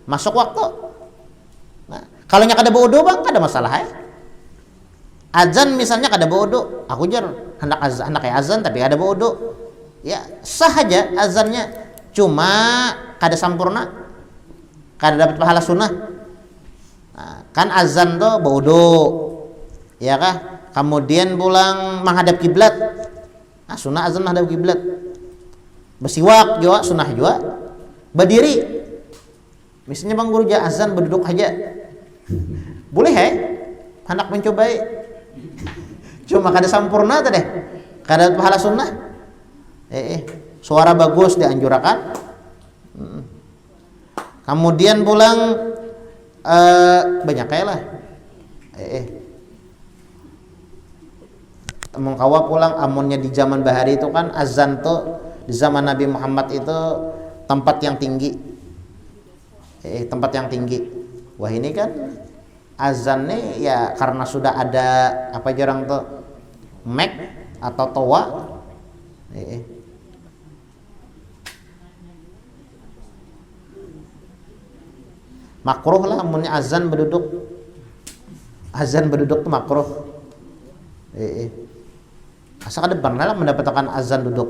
[SPEAKER 1] masuk waktu. Nah, kalau nya kada berwudu Bang, kada masalah ya. Azan misalnya kada berwudu, aku jar hendak kayak azan tapi kada berwudu, ya sah aja azannya, cuma kada sampurna, kada dapat pahala sunnah. Nah, kan azan tuh berwudu, ya kah? Kemudian pulang menghadap kiblat, nah sunnah azan menghadap kiblat. Bersiwak juga sunnah juga. Berdiri, misalnya Bang Guru azan berduduk aja, boleh ya? Hendak mencobai. Cuma kada sampurna tadi, kada pahala sunnah. Suara bagus dianjurkan. Kemudian pulang banyak kayak lah. Temun kawa pulang amunnya di zaman bahari itu kan azan tuh di zaman Nabi Muhammad itu tempat yang tinggi. Tempat yang tinggi. Wah, ini kan azan nih ya karena sudah ada apa jarang tuh mic atau toa, makruh lah amunnya azan berduduk tuh makruh. Asal ada pernah lah mendapatkan azan duduk,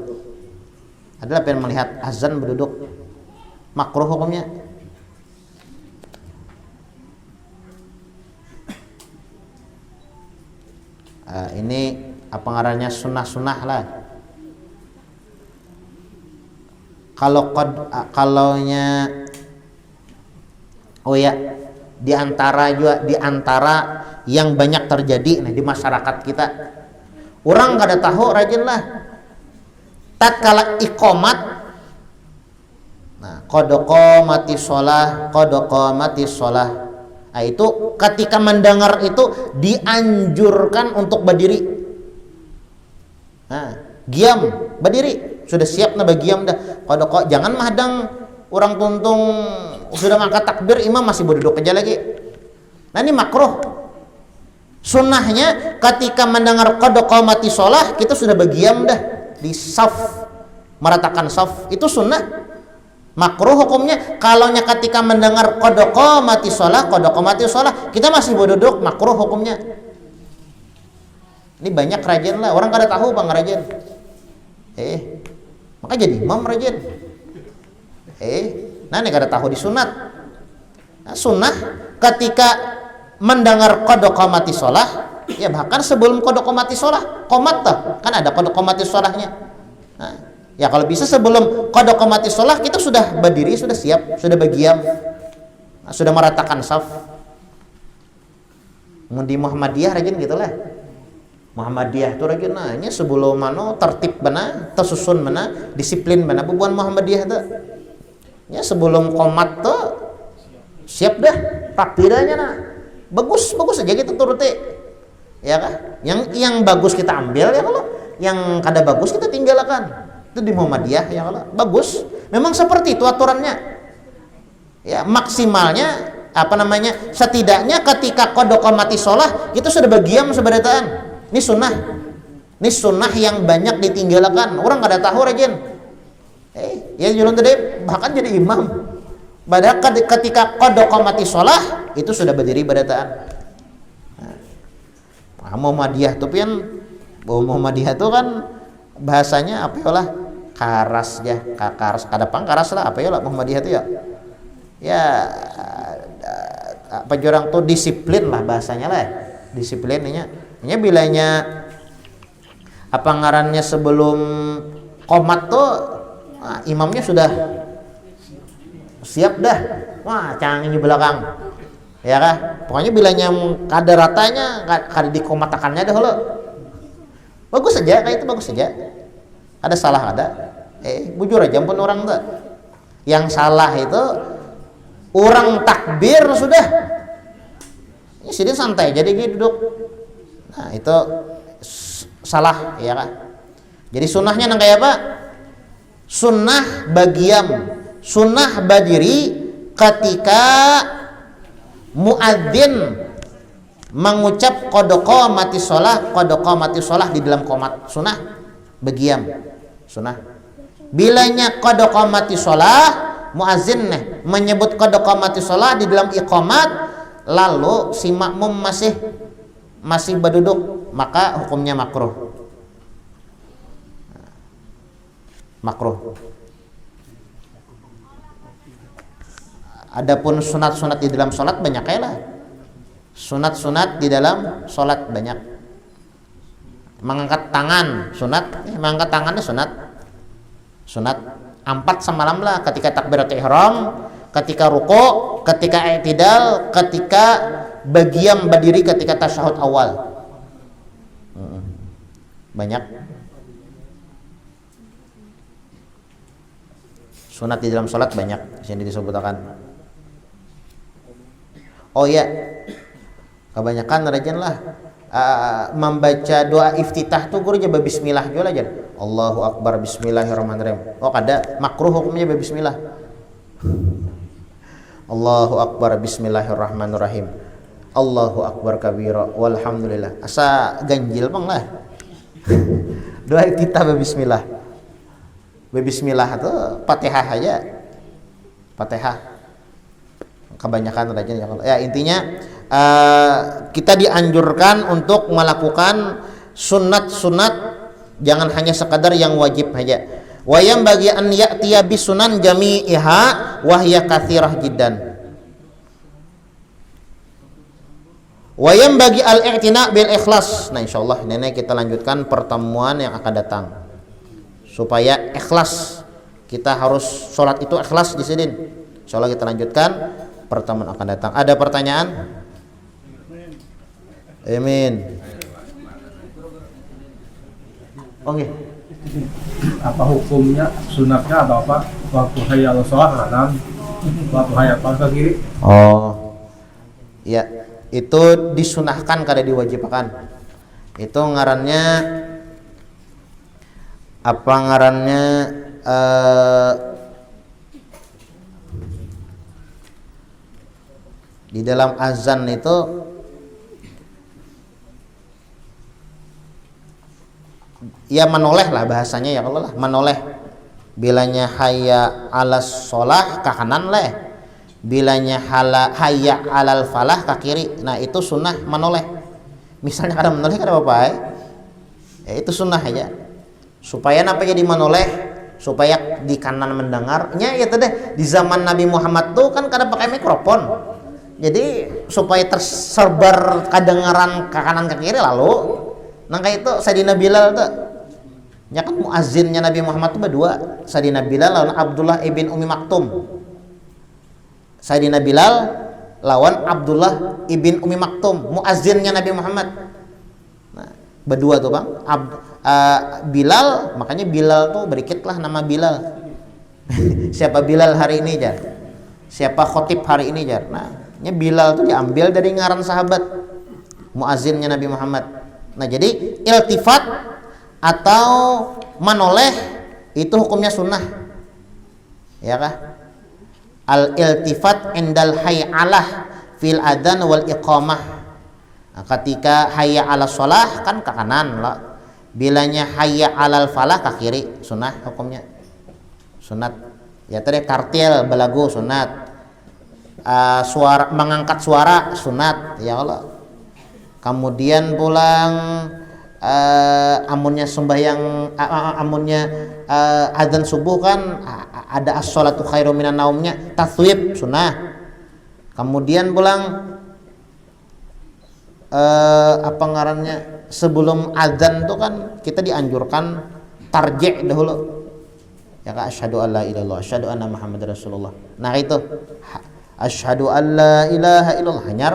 [SPEAKER 1] adalah pengen melihat azan berduduk, makruh hukumnya. Ini apa ngarannya sunnah lah. Kalaunya di antara yang banyak terjadi di masyarakat kita, orang kada tahu rajin lah tatkala iqamat, qad qamati shalah. Nah, itu ketika mendengar itu dianjurkan untuk berdiri. Nah, giam, berdiri, sudah siap na bagiam dah. Jangan mahadang orang tuntung sudah mengangkat takbir, imam masih berduduk aja lagi. Nah, ini makruh. Sunnahnya ketika mendengar qad qamati shalah kita sudah berdiam dah di saf, meratakan saf, itu sunnah. Makruh hukumnya kalaunya ketika mendengar qad qamati shalah kita masih berduduk, makruh hukumnya. Ini banyak rajin lah, orang kada tahu bang rajin. Maka jadi imam rajin. Nah ini kada tahu di sunat. Nah, sunnah ketika mendengar qad qamati shalah, ya bahkan sebelum qad qamati shalah, qomat kan ada qad qamati shalahnya. Nah, ya kalau bisa sebelum qad qamati shalah kita sudah berdiri, sudah siap, sudah berdiam, sudah meratakan saf. Di Muhammadiyah rajin gitulah. Muhammadiyah itu rajin nanya sebelum tertib benar, tersusun benar, disiplin benar bubuan Muhammadiyah itu. Ya sebelum qomat tuh siap dah, rapi dahnya nah. Bagus aja kita turuti. Ya kan? Yang bagus kita ambil ya kalau yang kada bagus kita tinggalkan. Itu di Muhammadiyah ya kalau bagus. Memang seperti itu aturannya. Ya, maksimalnya setidaknya ketika qad qamati shalah itu sudah berdiam sebadataan. Ini sunnah yang banyak ditinggalkan. Orang kada tahu rajin. Ya julun tadi bahkan jadi imam. Padahal ketika qad qamati shalah itu sudah berdiri badataan. Muhammadiyah tuh pian, Muhammadiyah tuh kan bahasanya apa ya lah, karas ya, karas kada pangkaras lah apa ya lah Muhammadiyah tuh ya. Ya apa jorang tuh disiplin lah bahasanya lah. Disiplinnya. Nya bilanya apa ngarannya sebelum qomat tuh imamnya sudah siap dah, wah canggih di belakang, ya kan? Pokoknya bilanya kada ratanya, kada dikomatakannya dah lo. Bagus saja, kayak itu bagus saja. Ada salah ada, bujur aja pun orang tuh. Yang salah itu orang takbir sudah, ini sini santai jadi gitu duduk. Nah itu salah, ya kan? Jadi sunnahnya nang kayak apa? Sunnah bagiam. Sunnah berdiri ketika muadzin mengucap qad qamati shalah di dalam qomat. Sunnah berdiam. Sunnah. Bilanya qad qamati shalah, muadzin menyebut qad qamati shalah di dalam iqamat, lalu si makmum masih berduduk, maka hukumnya makruh. Makruh. Adapun sunat-sunat di dalam sholat banyak ya lah. Sunat-sunat di dalam sholat banyak. Mengangkat tangan sunat, mengangkat tangannya sunat. Sunat 4 semalam lah, ketika takbiratul ihram, ketika ruku, ketika i'tidal, ketika berdiam berdiri ketika tasyahud awal. Banyak. Sunat di dalam sholat banyak, di sini disebutkan. Oh ya, kebanyakan rajin lah membaca doa iftitah tuh guru jaba bismillah jual aja. Allahu akbar bismillahirrahmanirrahim. Oh kada makruh hukumnya bismillah. Allahu akbar bismillahirrahmanirrahim. Allahu akbar kabira walhamdulillah. Asa ganjil bang lah. Doa iftitah bismillah. Bismillah itu Fatihah aja. Fatihah. Kebanyakan rajin ya intinya kita dianjurkan untuk melakukan sunat-sunat, jangan hanya sekadar yang wajib saja. Wayam bagi an ya'tiya bisunan jami'iha wa hiya katsirah jiddan. Wayam bagi al-i'tina bil ikhlas. Nah insyaallah nenek kita lanjutkan pertemuan yang akan datang. Supaya ikhlas, kita harus sholat itu ikhlas di sini. Insyaallah kita lanjutkan pertemuan akan datang. Ada pertanyaan? Amin. Oke.
[SPEAKER 3] Apa hukumnya sunatnya atau apa? Waktu hayya 'alas shalah kanan, waktu hayya ke kiri.
[SPEAKER 1] Oh. Ya, itu disunahkan kada diwajibkan. Itu ngarannya apa ngarannya di dalam azan itu ya manoleh lah bahasanya ya kalau lah manoleh. Bilanya hayya 'alas shalah ke kanan leh. Bilanya hayya 'alal falah ke kiri. Nah, itu sunnah manoleh. Misalnya kada menoleh kada apa-apa itu sunnah aja. Supaya apa jadi manoleh? Supaya di kanan mendengarnya ya tadi di zaman Nabi Muhammad tuh kan kada pakai mikrofon. Jadi supaya tersebar kedengaran ke kanan ke kiri lalu nangka itu Sayyidina Bilal tuh ya kan muazzinnya Nabi Muhammad itu berdua, Sayyidina Bilal lawan Abdullah ibn Umi Maktum. Sayyidina Bilal lawan Abdullah ibn Umi Maktum, muazzinnya Nabi Muhammad. Nah, berdua tuh Bang. Bilal, makanya Bilal tuh berikitlah nama Bilal. Siapa Bilal hari ini jar? Siapa khotib hari ini jar? Nah, Bilal tuh diambil dari ngaran sahabat muazzinnya Nabi Muhammad. Nah, jadi iltifat atau manoleh itu hukumnya sunnah, ya kah? Al iltifat indal hay'alah fil adzan wal iqamah. Nah, ketika hayya 'alas shalah kan ke kanan lah. Bilanya hayya 'alal falah ke kiri, sunnah hukumnya. Sunat. Ya tadi kartil belagu sunat. Suara mengangkat suara sunat ya Allah. Kemudian pulang amunnya sembahyang amunnya adzan subuh kan ada as-sholatu khairum minan naumnya tathwib sunnah. Kemudian pulang apa ngarannya sebelum adzan tuh kan kita dianjurkan tarji' dahulu ya kan, asyhadu alla ilaha illallah asyhadu anna muhammadar rasulullah. Nah itu asyhadu alla ilaha illallah hanyar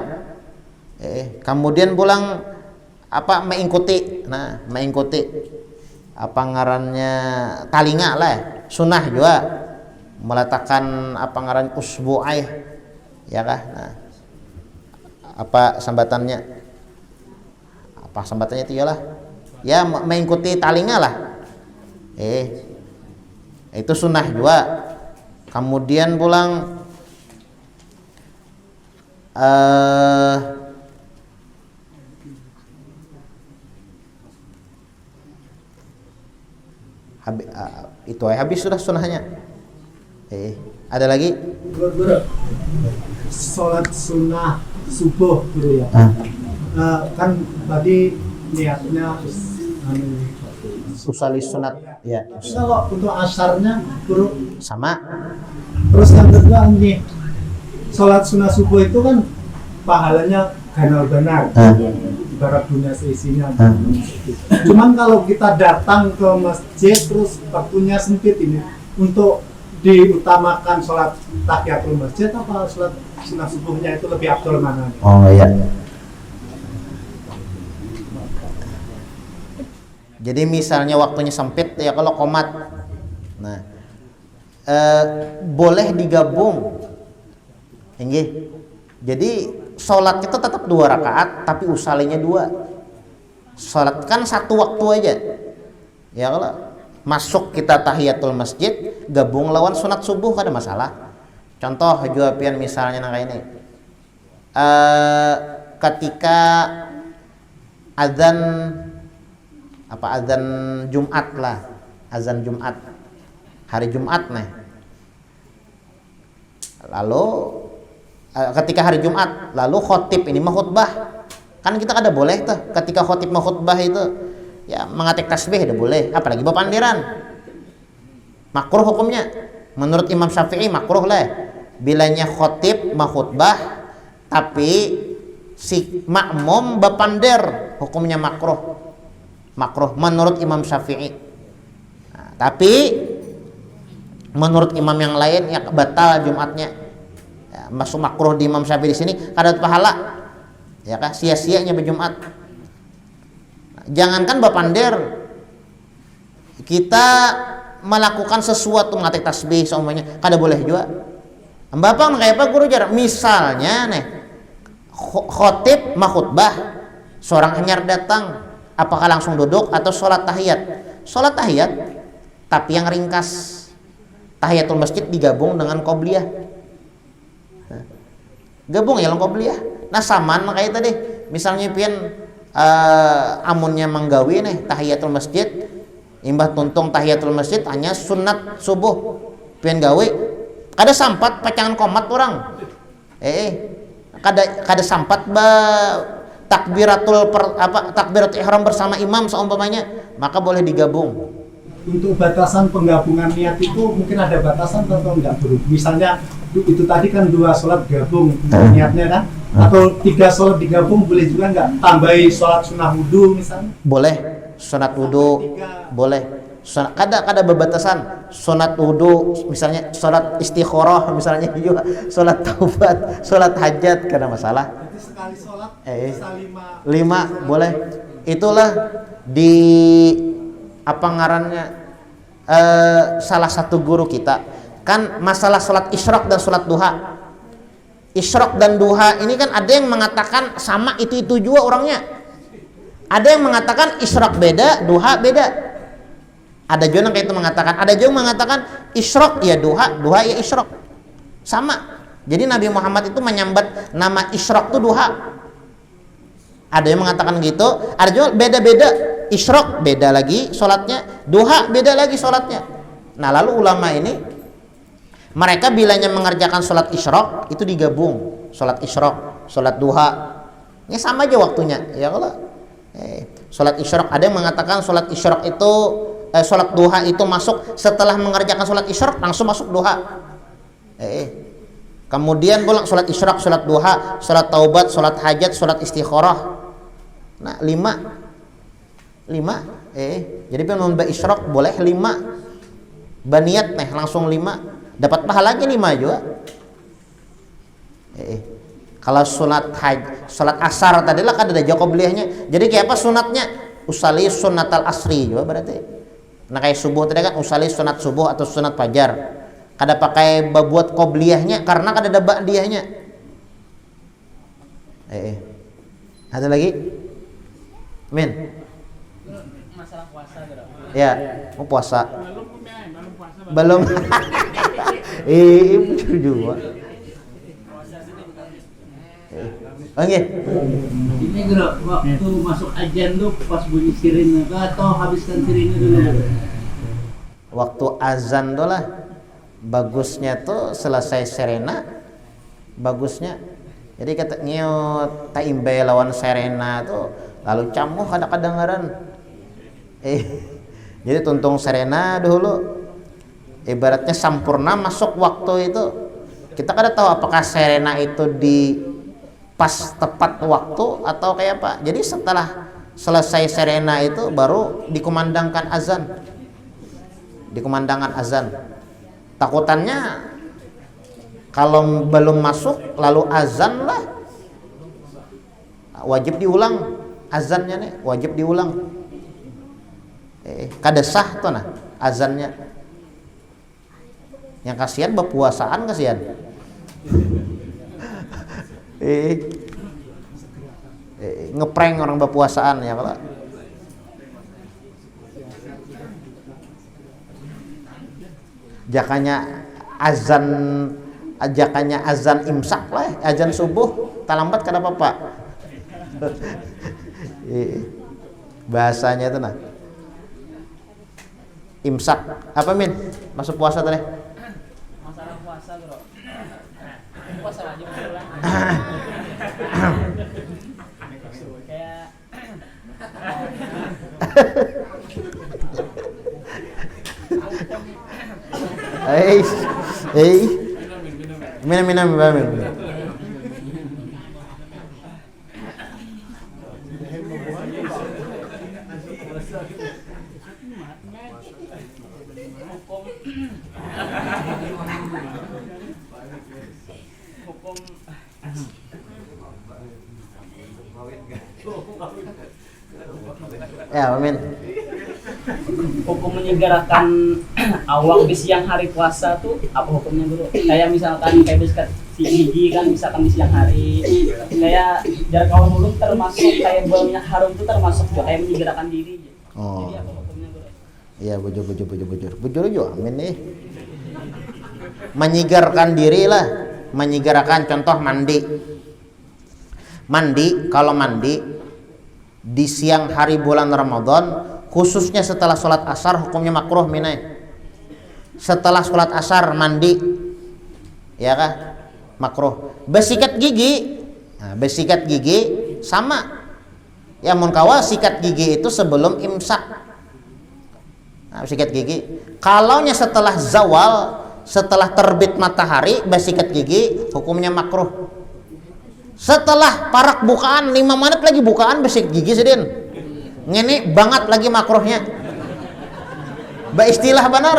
[SPEAKER 1] kemudian pulang apa mengikuti, nah mengikuti apa ngarannya talinga lah sunnah juga meletakkan apa ngaran usbu'ai ya kah. Nah, apa sambatannya itu ialah ya mengikuti talinga lah itu sunnah juga. Kemudian pulang itu habis sudah sunnahnya. Ada lagi?
[SPEAKER 4] Sholat sunnah subuh gitu ya. Kan tadi niatnya
[SPEAKER 1] usali sunat ya.
[SPEAKER 4] Kalau untuk asarnya guru
[SPEAKER 1] Sama.
[SPEAKER 4] terus yang kedua ini sholat sunnah subuh itu kan pahalanya ganal benar. Ibarat dunia seisinya. Cuman kalau kita datang ke masjid terus waktunya sempit ini, untuk diutamakan sholat tahiyatul masjid apa sholat sunnah subuhnya itu lebih afdol mana?
[SPEAKER 1] Oh iya. Jadi misalnya waktunya sempit ya kalau qomat. Nah, boleh digabung. Inggih. Jadi sholat itu tetap 2 rakaat tapi usalinya 2. Sholat kan 1 waktu aja. Ya kalau masuk kita tahiyatul masjid gabung lawan sunat subuh kada masalah. Contoh jawabian misalnya kayak ini. Ketika azan Jumat lah, azan Jumat hari Jumat nih. Lalu ketika hari Jumat lalu khotib ini khutbah kan kita kada boleh tuh ketika khotib khutbah itu ya mengatik tasbih ada boleh, apalagi bepandiran makruh hukumnya menurut Imam Syafi'i makruh lah bilanya khotib khutbah tapi si makmum bepandir hukumnya makruh menurut Imam Syafi'i. Nah, tapi menurut imam yang lain ya batal Jumatnya. Ya, masuk makruh di Imam Syafi'i di sini kada pahala. Ya kah sia-sianya berjumat. Nah, jangankan bapandir kita melakukan sesuatu mengatik tasbih semuanya kada boleh juga. Bapak kayak apa guru jar? Misalnya nih khotib khutbah seorang anyar datang apakah langsung duduk atau sholat tahiyat? Sholat tahiyat tapi yang ringkas. Tahiyatul masjid digabung dengan qobliyah. Gabung ya qobliyah. Nah samaan kayak tadi. Misalnya pian amunnya manggawi nih tahiyatul masjid Imbah tuntung tahiyatul masjid hanya sunat subuh. Pian gawe kada sampat pacangan komat orang. Kada sampat takbiratul ihram bersama imam seumpamanya, maka boleh digabung.
[SPEAKER 4] Untuk batasan penggabungan niat itu mungkin ada batasan atau enggak, Bro? Misalnya itu tadi kan 2 sholat gabung niatnya kan, atau 3 sholat digabung boleh juga enggak? Tambahi sholat sunnah wudu misalnya?
[SPEAKER 1] Boleh, sunat wudu boleh. Kada berbatasan. Sunat wudu misalnya, sholat istikharah misalnya juga, sholat taubat, sholat hajat, kada masalah.
[SPEAKER 4] Jadi sekali sholat bisa
[SPEAKER 1] 5 boleh. Itulah di apa ngarannya, salah satu guru kita kan masalah sholat isyraq dan sholat duha. Isyraq dan duha ini kan ada yang mengatakan sama itu juga orangnya. Ada yang mengatakan isyraq beda, duha beda. Ada juga yang kayak itu mengatakan. Ada juga yang mengatakan isyraq ya duha, duha ya isyraq. Sama. Jadi Nabi Muhammad itu menyambat nama isyraq itu duha. Ada yang mengatakan gitu. Ada juga beda-beda. Isyraq beda lagi sholatnya, duha beda lagi sholatnya. Nah lalu ulama ini mereka bilanya mengerjakan sholat isyraq itu digabung, sholat isyraq, sholat duha, ya sama aja waktunya. Ya kalau sholat isyraq ada yang mengatakan sholat isyraq itu sholat duha itu masuk setelah mengerjakan sholat isyraq langsung masuk duha. Kemudian pulang sholat isyraq, sholat duha, sholat taubat, sholat hajat, sholat istikharah. Nah 5. Jadi pengen isyraq boleh 5. Baniat langsung 5. Dapat pahalanya 5 juga. Kalau sholat asar tadi lah kan ada qobliyahnya. Jadi kayak apa sunatnya? Usali sunatal asri juga berarti. Nah kayak subuh tadi kan usali sunat subuh atau sunat fajar. Kada pakai buat qobliyahnya karena kada ada ba'diyahnya. Ada lagi? Min.
[SPEAKER 5] Masalah puasa gitu.
[SPEAKER 1] Ya, mau puasa. Belum. Juga. Oke.
[SPEAKER 5] Ini gerak waktu masuk ajan tuh pas bunyi sirine atau habiskan sirine dulu.
[SPEAKER 1] Waktu azan tuh lah bagusnya tuh selesai serena bagusnya. Jadi kata ngiut taimbe lawan serena tuh lalu camuh kada kedengaran. Jadi tuntung serena dulu. Ibaratnya sampurna masuk waktu itu. Kita kada tahu apakah serena itu di pas tepat waktu atau kayak apa. Jadi setelah selesai serena itu baru dikumandangkan azan. Dikumandangkan azan. Takutannya kalau belum masuk lalu azan lah. Wajib diulang azannya nih, wajib diulang. Kada sah tuh nah azannya. Yang kasihan berpuasaan kasihan. Ngeprank orang berpuasaan ya kalau. Jakannya azan imsak lah, azan subuh talambat kada apa-apa. Bahasanya itu nah. Imsak apa Min? Masuk puasa tadi?
[SPEAKER 5] Masalah puasa bro. Puasa aja ulang. Kayak
[SPEAKER 1] minum. Ya, amin.
[SPEAKER 5] Hukum menyegerakan awak di siang hari puasa tuh apa hukumnya bro? Kayak misalkan kayak biskat si gigi kan misalkan di siang hari kayak jarak awal mulut termasuk kayak bau minyak harum tuh termasuk juga kayak menyegerakan diri.
[SPEAKER 1] Oh.
[SPEAKER 5] Jadi apa hukumnya bro?
[SPEAKER 1] Iya, bujur juga amin nih. Menyigarkan diri lah, menyigarkan contoh mandi. Kalau mandi di siang hari bulan Ramadan khususnya setelah sholat asar hukumnya makruh minai. Setelah sholat asar mandi, ya kah? Makruh. Bersikat gigi, nah, bersikat gigi sama. Ya mun kawa sikat gigi itu sebelum imsak. Nah, sikat gigi. Kalaunya setelah zawal, setelah terbit matahari, bersikat gigi hukumnya makruh. Setelah parak bukaan 5 menit lagi bukaan bersikat gigi sedin. Ngene banget lagi makruhnya. Ba istilah benar.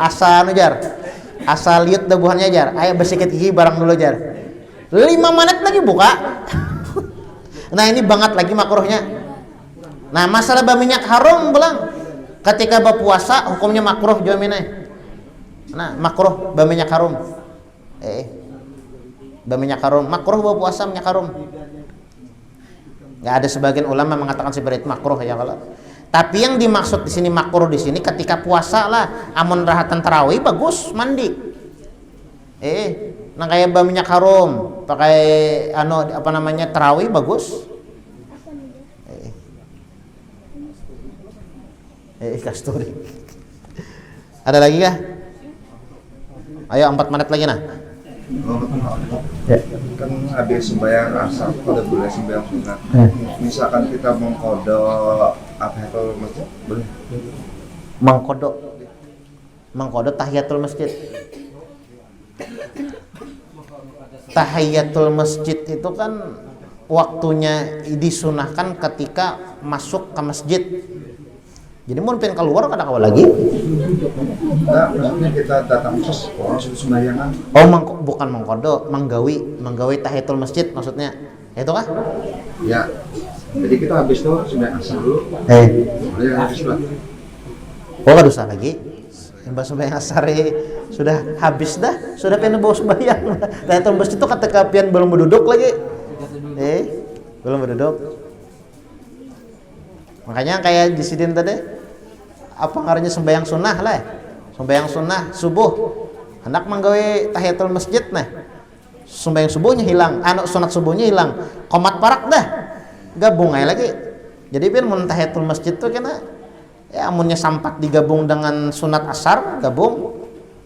[SPEAKER 1] Asa jar. Asa liut debuhannya jar. Ayo bersikat gigi bareng dulu jar. 5 menit lagi buka. Nah ini banget lagi makruhnya. Nah masalah minyak harum belang. Ketika berpuasa hukumnya makruh jaminnya. Nah makruh minyak harum. Minyak harum makruh berpuasa minyak harum. Nggak ada sebagian ulama mengatakan seperti itu makruh ya kalau. Tapi yang dimaksud di sini makruh di sini ketika puasa lah. Amun rahatan tarawih bagus mandi. Nah kayak minyak harum pakai tarawih bagus. Kasturi. Ada lagi kah? Ayo 4 menit lagi nah.
[SPEAKER 6] Kan habis sembahyang asar udah boleh sembahyang sunat. Misalkan kita mengkodok apa itu masjid boleh?
[SPEAKER 1] Mengkodok tahiyatul masjid. Tahiyatul masjid itu kan waktunya disunahkan ketika masuk ke masjid. Jadi mau pengen keluar kada kawal lagi?
[SPEAKER 6] Nah, maksudnya kita datang terus orang sudah sembayangan.
[SPEAKER 1] Bukan mengkodok, menggawi tahiyatul masjid maksudnya. Itu kah?
[SPEAKER 6] Ya. Jadi kita habis itu sembahyang asar dulu. Boleh habis lah.
[SPEAKER 1] Nggak usah lagi. Mbak sembahyang asar sudah habis dah, sudah pengen bawa sembahyang. Tahiyatul masjid itu ketika pian belum berduduk lagi. Belum berduduk. Makanya kayak di sidin tadi apa ngarannya sembahyang sunnah lah. Sembahyang sunnah subuh. Hendak menggawe tahiyatul masjid nah. Sembahyang subuhnya hilang, sunat subuhnya hilang. Qomat parak dah. Gabung aja lagi. Jadi pian mun tahiyatul masjid tuh kena ya amunnya sampat digabung dengan sunat asar gabung.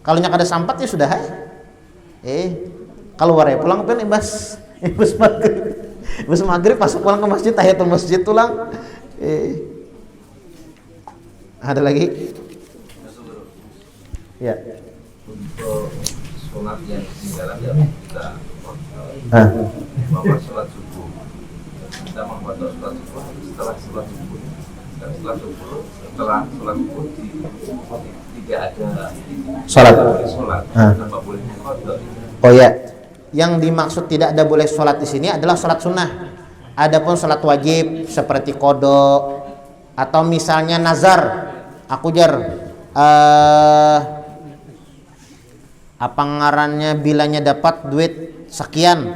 [SPEAKER 1] Kalau nya kada sampat ya sudah keluar ya pulang pian ibas maghrib. Ibas maghrib masuk pulang ke masjid tahiyatul masjid tulang. Ada lagi? Ya.
[SPEAKER 6] Untuk sholat yang ketinggalan ya kita bawa sholat subuh. Kita membuat sholat subuh setelah sholat subuh. Dan setelah sholat subuh tidak ada sholat. Tanpa boleh mengkodok.
[SPEAKER 1] Oh ya, yang dimaksud tidak ada boleh sholat di sini adalah sholat sunnah. Adapun sholat wajib seperti kodok atau misalnya nazar, aku apa ngarannya bilanya dapat duit sekian,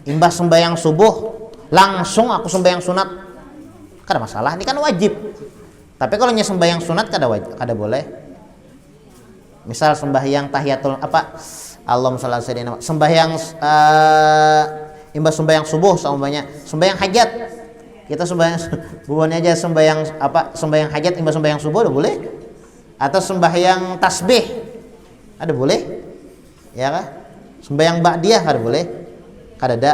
[SPEAKER 1] imbas sembahyang subuh langsung aku sembahyang sunat, kada masalah, ini kan wajib. Tapi kalau nya sembahyang sunat kada boleh. Misal sembahyang tahiyatul Allahumma shalli ala sayyidina sembahyang imbas sembahyang subuh umpamanya sembahyang hajat kita sembahyang buahnya aja sembahyang hajat imbas sembahyang subuh ada boleh atau sembahyang tasbih ada boleh ya kah sembahyang ba'diyah ada boleh kada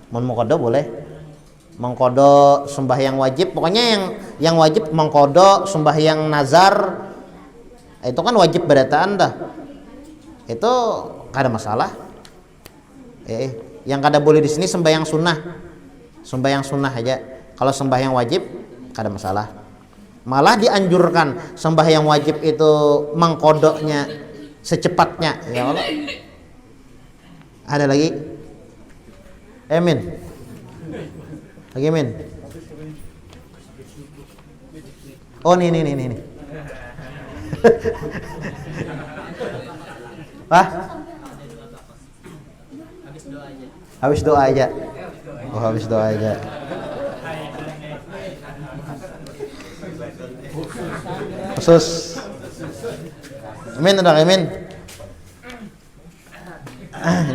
[SPEAKER 1] mengkodok boleh mengkodok sembahyang wajib pokoknya yang wajib mengkodok sembahyang nazar itu kan wajib berataan dah itu kada masalah. Yang kada boleh di sini sembahyang sunnah aja. Kalau sembahyang wajib kada masalah. Malah dianjurkan sembahyang wajib itu mengkodoknya secepatnya. Ya Allah. Ada lagi? Min. Lagi Min. Oh nih. Habis doa aja. Oh, habis doa aja. Khusus. Amin udah amin.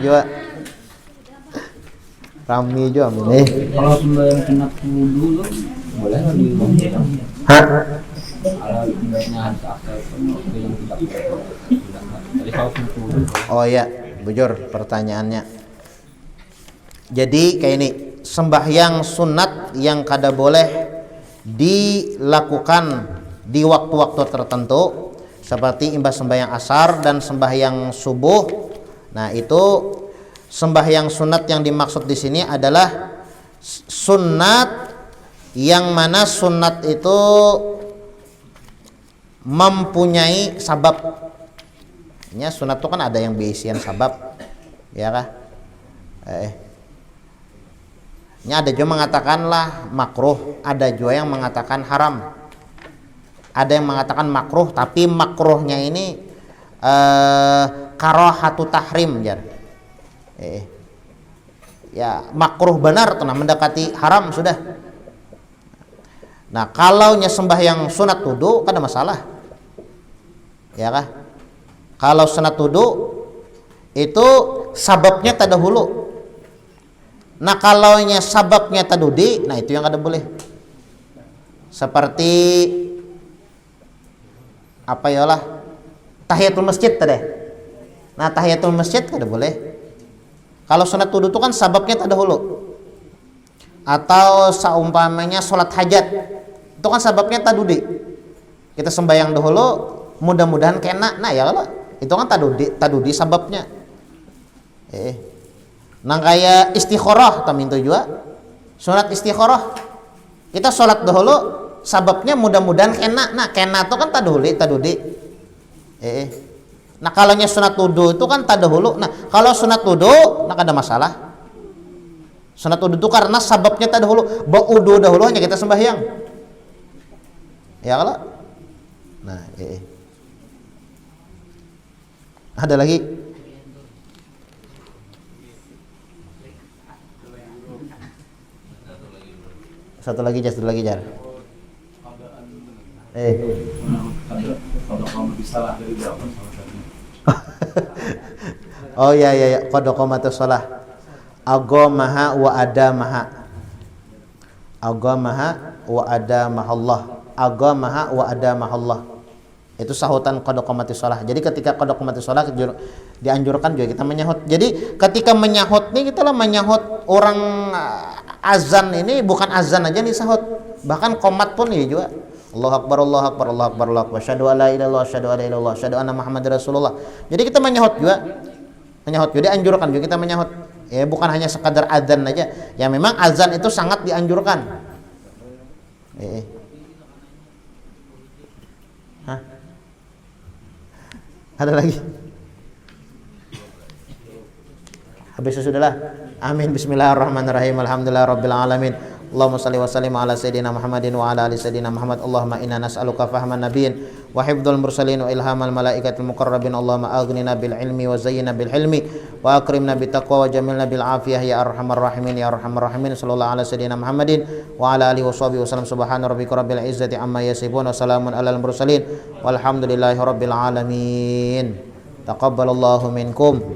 [SPEAKER 1] Juga. Rami juga ini.
[SPEAKER 5] Kalau sembahyang sunat wudu tuh boleh nggak di rumah?
[SPEAKER 1] Hah?
[SPEAKER 5] Kalau sembahyangnya harus akal yang tidak dari saus wudu.
[SPEAKER 1] Oh ya, bujur pertanyaannya. Jadi kayak ini, sembahyang sunat yang kada boleh dilakukan di waktu-waktu tertentu seperti imbas sembahyang asar dan sembahyang subuh. Nah, itu sembahyang sunat yang dimaksud di sini adalah sunat yang mana sunat itu mempunyai sabab. Ya, sunat itu kan ada yang berisian sabab, ya kah? Ini ada juga mengatakanlah makruh, ada juga yang mengatakan haram. Ada yang mengatakan makruh, tapi makruhnya ini karahatu tahrim, jar. Ya makruh benar tuh, nah mendekati haram sudah. Nah, kalau sembahyang sunat wudu kan ada masalah, ya kah? Kalau sunat wudu itu sababnya tadahulu. Nah, kalau sababnya tadudi, nah itu yang kada boleh. Seperti apa ya lah, tahiyatul masjid tadi. Nah, tahiyatul masjid kada boleh. Kalau sunat wudu itu kan sababnya tadahulu. Atau seumpamanya sholat hajat, itu kan sababnya tadudi. Kita sembahyang dahulu, mudah-mudahan kena. Nah ya kalau itu kan tadudi sababnya. Nah kayak istikharah tamintu juga. Sunat istikharah, kita sholat dahulu, sababnya mudah-mudahan kena. Nah kena itu kan tadudi. Nah kalau sunat wudu itu kan tadahulu. Nah kalau sunat wudu, nah ada masalah. Sunat wudu itu karena sababnya tadahulu. Wudu dahulu hanya kita sembahyang. Ya kalau. Nah, ada lagi? Satu lagi jar.
[SPEAKER 3] Kalau kamu bisa lah dari jawab
[SPEAKER 1] Oh ya, qad qamatus shalah. Agamaha wa adamaha. Agamaha wa adamahallah. Agamaha wa adamahallah. Itu sahutan qad qamatus shalah. Jadi ketika qad qamatus shalah dianjurkan juga kita menyahut. Jadi ketika menyahut nih kita lah menyahut orang azan ini, bukan azan aja nih sahut. Bahkan qomat pun ya juga. Allahu akbar, Allahu akbar, Allahu akbar, Allahu akbar. Asyhadu an la ilaha illallah, asyhadu an la ilaha illallah, asyhadu anna Muhammadar Rasulullah. Jadi kita menyahut juga. Dianjurkan juga kita menyahut. Ya bukan hanya sekadar azan aja. Ya memang azan itu sangat dianjurkan. Hah? Ada lagi? Habis sudahlah. Amin. Bismillahirrahmanirrahim. Alhamdulillahirabbil alamin. Allahumma salli wa sallim ala sayyidina Muhammadin wa ala ali sayyidina Muhammad. Allahumma inna nas'aluka fahman nabiyyin wa hifdzal mursalin wa ilhamal malaikatil muqarrabin. Allahumma aghnina bil ilmi wa zayyina bil hilmi wa akrimna bit taqwa wa jamilna bil afiyah ya arhamar rahimin ya arhamar rahimin. Sallallahu ala sayyidina Muhammadin wa ala alihi washabihi wasallam. Subhana rabbika rabbil izzati amma yasifun wa salamun alal mursalin walhamdulillahi rabbil alamin. Taqabbalallahu minkum.